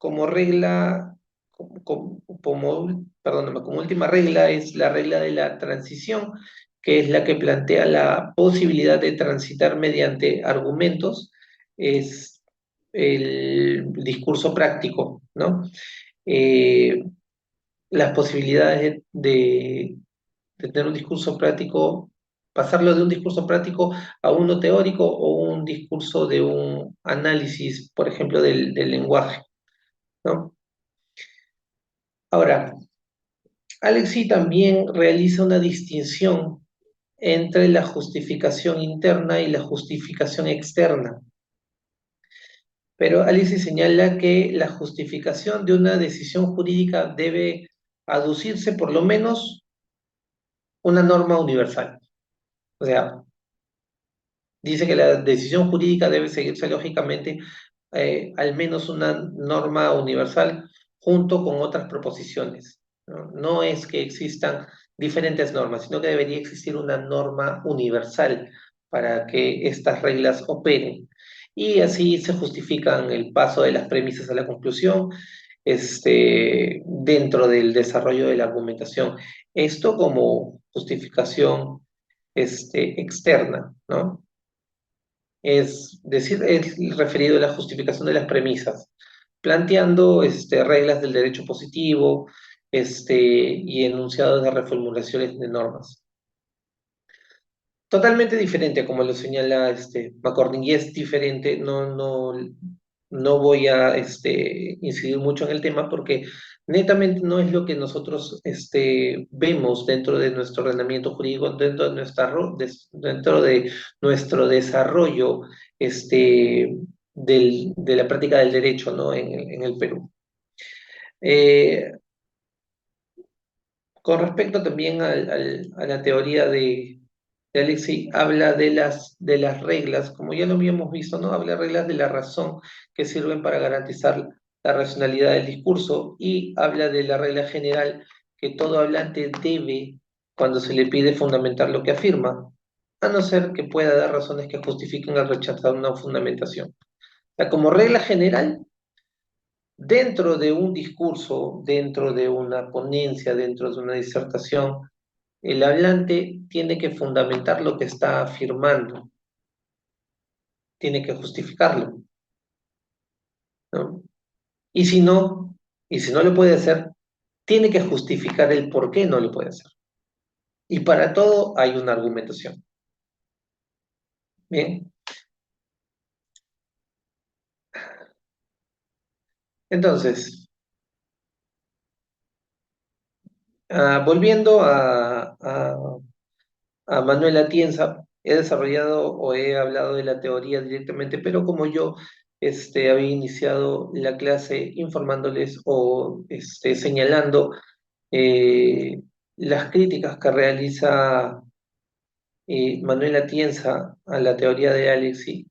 perdóname, como última regla es la regla de la transición, que es la que plantea la posibilidad de transitar mediante argumentos, es el discurso práctico, ¿no? Las posibilidades de tener un discurso práctico, pasarlo de un discurso práctico a uno teórico o un discurso de un análisis, por ejemplo, del lenguaje, ¿no? Ahora, Alexis también realiza una distinción entre la justificación interna y la justificación externa. Pero Alice señala que la justificación de una decisión jurídica debe aducirse por lo menos una norma universal. O sea, dice que la decisión jurídica debe seguirse lógicamente al menos una norma universal junto con otras proposiciones, ¿no? No es que existan diferentes normas, sino que debería existir una norma universal para que estas reglas operen. Y así se justifican el paso de las premisas a la conclusión, dentro del desarrollo de la argumentación. Esto como justificación, externa, ¿no? Es decir, es referido a la justificación de las premisas, planteando reglas del derecho positivo, y enunciados de reformulaciones de normas. Totalmente diferente, como lo señala McCormick, y es diferente, no voy a incidir mucho en el tema porque netamente no es lo que nosotros vemos dentro de nuestro ordenamiento jurídico, dentro de nuestro desarrollo de la práctica del derecho, ¿no? En el Perú. Con respecto también a la teoría de Alexei, habla de las reglas, como ya lo habíamos visto, ¿no? Habla de reglas de la razón que sirven para garantizar la racionalidad del discurso y habla de la regla general que todo hablante debe, cuando se le pide fundamentar lo que afirma, a no ser que pueda dar razones que justifiquen el rechazar una fundamentación. O sea, como regla general, dentro de un discurso, dentro de una ponencia, dentro de una disertación, el hablante tiene que fundamentar lo que está afirmando, tiene que justificarlo, ¿no? Y si no, y si no lo puede hacer, tiene que justificar el por qué no lo puede hacer. Y para todo hay una argumentación. Bien. Entonces, volviendo a Manuel Atienza, he desarrollado o he hablado de la teoría directamente, pero como yo había iniciado la clase informándoles o señalando las críticas que realiza Manuel Atienza a la teoría de Alexis,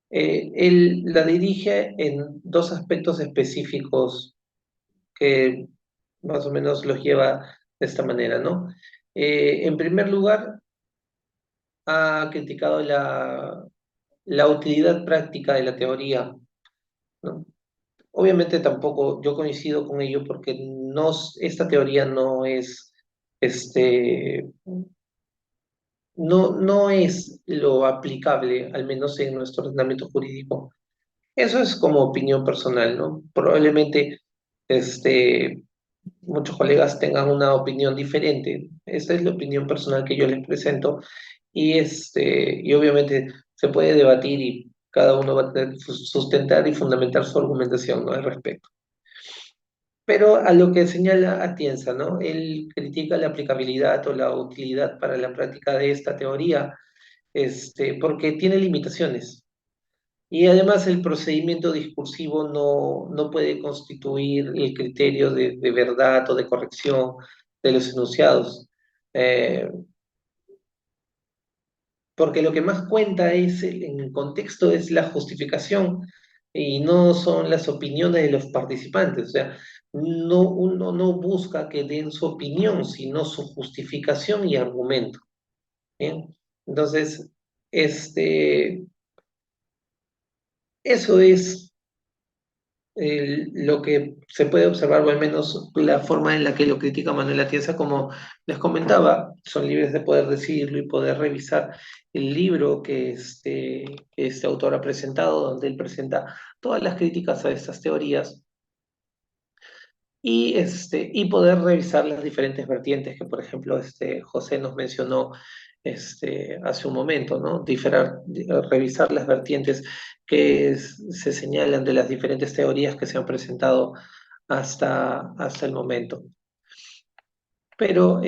él la dirige en dos aspectos específicos que más o menos los lleva de esta manera, ¿no? En primer lugar, ha criticado la utilidad práctica de la teoría, ¿no? Obviamente tampoco yo coincido con ello porque no, esta teoría no es, no es lo aplicable, al menos en nuestro ordenamiento jurídico. Eso es como opinión personal, ¿no? Probablemente muchos colegas tengan una opinión diferente. Esta es la opinión personal que yo les presento y obviamente se puede debatir y cada uno va a tener que sustentar y fundamentar su argumentación, ¿no? Al respecto. Pero a lo que señala Atienza, ¿no? Él critica la aplicabilidad o la utilidad para la práctica de esta teoría, porque tiene limitaciones. Y además el procedimiento discursivo no puede constituir el criterio de verdad o de corrección de los enunciados. Eh, Porque lo que más cuenta es, en el contexto, es la justificación y no son las opiniones de los participantes. O sea, uno no busca que den su opinión, sino su justificación y argumento. ¿Bien? Entonces, eso es lo que se puede observar, o al menos la forma en la que lo critica Manuel Atienza, como les comentaba, son libres de poder decirlo y poder revisar el libro que este autor ha presentado, donde él presenta todas las críticas a estas teorías y poder revisar las diferentes vertientes que, por ejemplo, José nos mencionó hace un momento, ¿no? Revisar las vertientes que se señalan de las diferentes teorías que se han presentado hasta el momento. Pero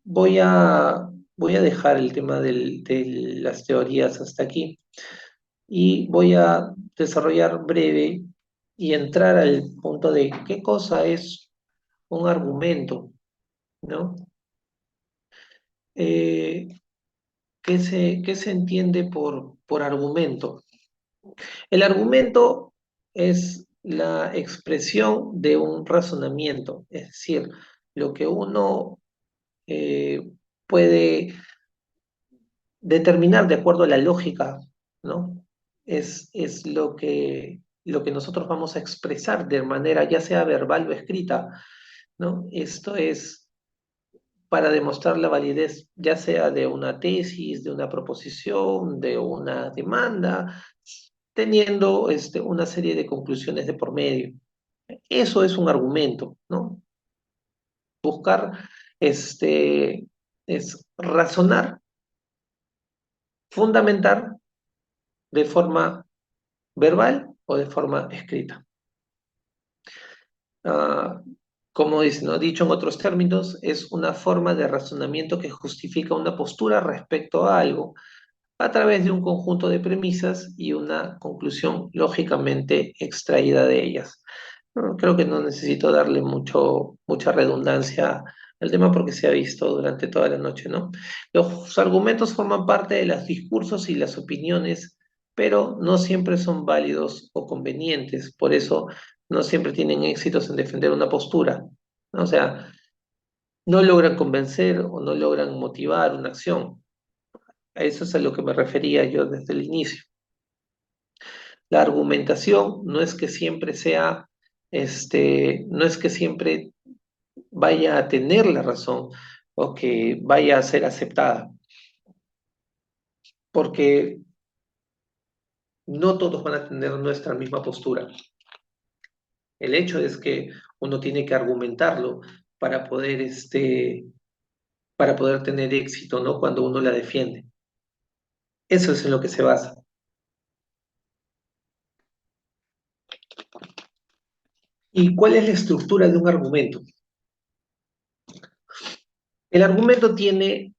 voy a, voy a dejar el tema de las teorías hasta aquí, y voy a desarrollar breve y entrar al punto de qué cosa es un argumento, ¿no? Eh, ¿qué se entiende por argumento? El argumento es la expresión de un razonamiento, es decir, lo que uno puede determinar de acuerdo a la lógica, ¿no? Es lo que nosotros vamos a expresar de manera ya sea verbal o escrita, ¿no? Esto es para demostrar la validez ya sea de una tesis, de una proposición, de una demanda, teniendo una serie de conclusiones de por medio. Eso es un argumento, ¿no? Buscar, es razonar, fundamentar de forma verbal o de forma escrita. Ah, como dice, ¿no? Dicho en otros términos, es una forma de razonamiento que justifica una postura respecto a algo a través de un conjunto de premisas y una conclusión lógicamente extraída de ellas. No, creo que no necesito darle mucha redundancia al tema porque se ha visto durante toda la noche, ¿no? Los argumentos forman parte de los discursos y las opiniones, pero no siempre son válidos o convenientes, por eso no siempre tienen éxitos en defender una postura, ¿no? O sea, no logran convencer o no logran motivar una acción. A eso es a lo que me refería yo desde el inicio. La argumentación no es que siempre sea, no es que siempre vaya a tener la razón o que vaya a ser aceptada, porque no todos van a tener nuestra misma postura. El hecho es que uno tiene que argumentarlo para poder, para poder tener éxito, ¿no? Cuando uno la defiende. Eso es en lo que se basa. ¿Y cuál es la estructura de un argumento? El argumento tiene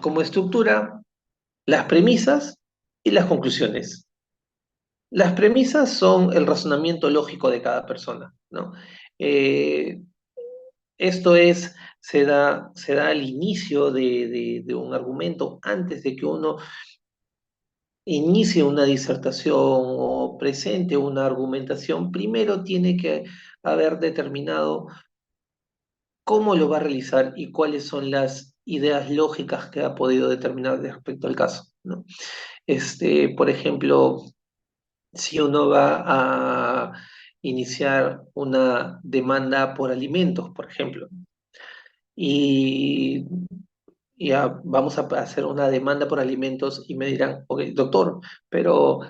como estructura las premisas y las conclusiones. Las premisas son el razonamiento lógico de cada persona, ¿no? Eh, esto es, se da al inicio de un argumento, antes de que uno inicie una disertación o presente una argumentación, primero tiene que haber determinado cómo lo va a realizar y cuáles son las ideas lógicas que ha podido determinar respecto al caso, ¿no? Por ejemplo, si uno va a iniciar una demanda por alimentos, por ejemplo, y ya vamos a hacer una demanda por alimentos y me dirán, ok, doctor, pero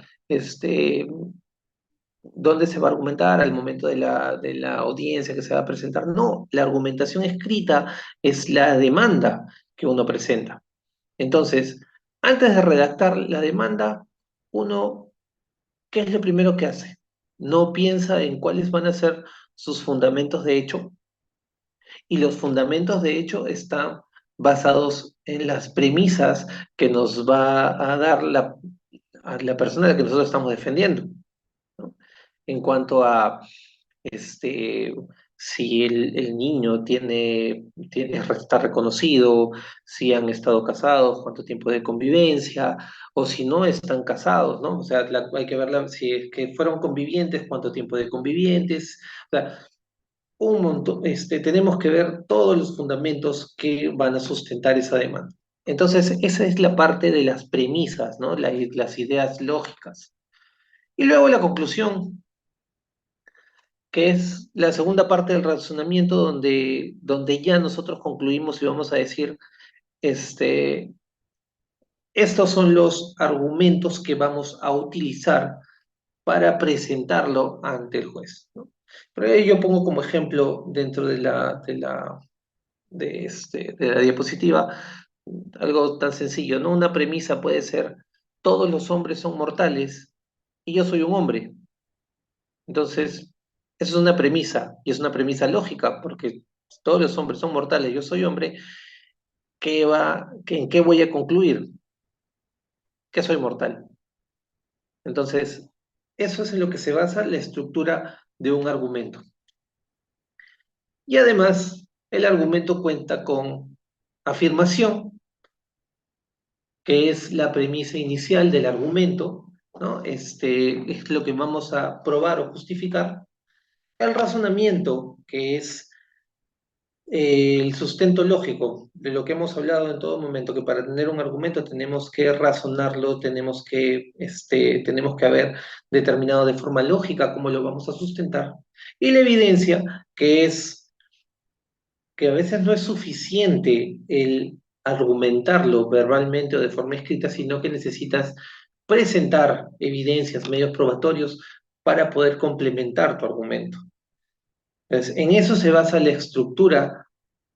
¿dónde se va a argumentar al momento de la audiencia que se va a presentar? No, la argumentación escrita es la demanda que uno presenta. Entonces, antes de redactar la demanda, uno, ¿qué es lo primero que hace? No piensa en cuáles van a ser sus fundamentos de hecho, y los fundamentos de hecho están basados en las premisas que nos va a dar a la persona a la que nosotros estamos defendiendo, ¿no? En cuanto a este, si el niño está reconocido, si han estado casados, cuánto tiempo de convivencia, o si no están casados, ¿no? O sea, hay que ver si es que fueron convivientes, cuánto tiempo de convivientes, o sea, un montón, tenemos que ver todos los fundamentos que van a sustentar esa demanda. Entonces, esa es la parte de las premisas, ¿no? Las ideas lógicas. Y luego la conclusión, que es la segunda parte del razonamiento donde ya nosotros concluimos y vamos a decir, este, estos son los argumentos que vamos a utilizar para presentarlo ante el juez, ¿no? Pero ahí yo pongo como ejemplo dentro de la diapositiva algo tan sencillo, ¿no? Una premisa puede ser, todos los hombres son mortales y yo soy un hombre. Entonces, eso es una premisa, y es una premisa lógica, porque todos los hombres son mortales, yo soy hombre, ¿en qué voy a concluir? Que soy mortal. Entonces, eso es en lo que se basa la estructura de un argumento. Y además, el argumento cuenta con afirmación, que es la premisa inicial del argumento, ¿no? Es lo que vamos a probar o justificar. El razonamiento, que es el sustento lógico de lo que hemos hablado en todo momento, que para tener un argumento tenemos que razonarlo, tenemos que haber determinado de forma lógica cómo lo vamos a sustentar. Y la evidencia, que es que a veces no es suficiente el argumentarlo verbalmente o de forma escrita, sino que necesitas presentar evidencias, medios probatorios para poder complementar tu argumento. Entonces, en eso se basa la estructura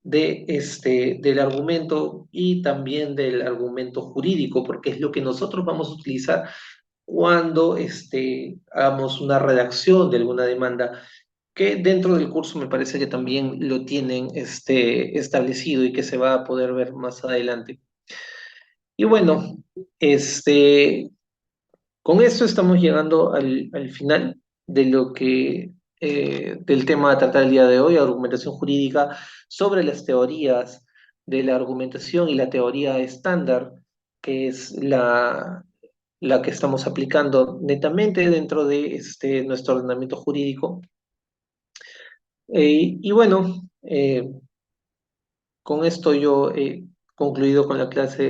del argumento y también del argumento jurídico, porque es lo que nosotros vamos a utilizar cuando hagamos una redacción de alguna demanda, que dentro del curso me parece que también lo tienen establecido y que se va a poder ver más adelante. Y bueno, con esto estamos llegando al final de del tema a tratar el día de hoy, argumentación jurídica, sobre las teorías de la argumentación y la teoría estándar, que es la que estamos aplicando netamente dentro de nuestro ordenamiento jurídico. Y bueno, con esto yo he concluido con la clase.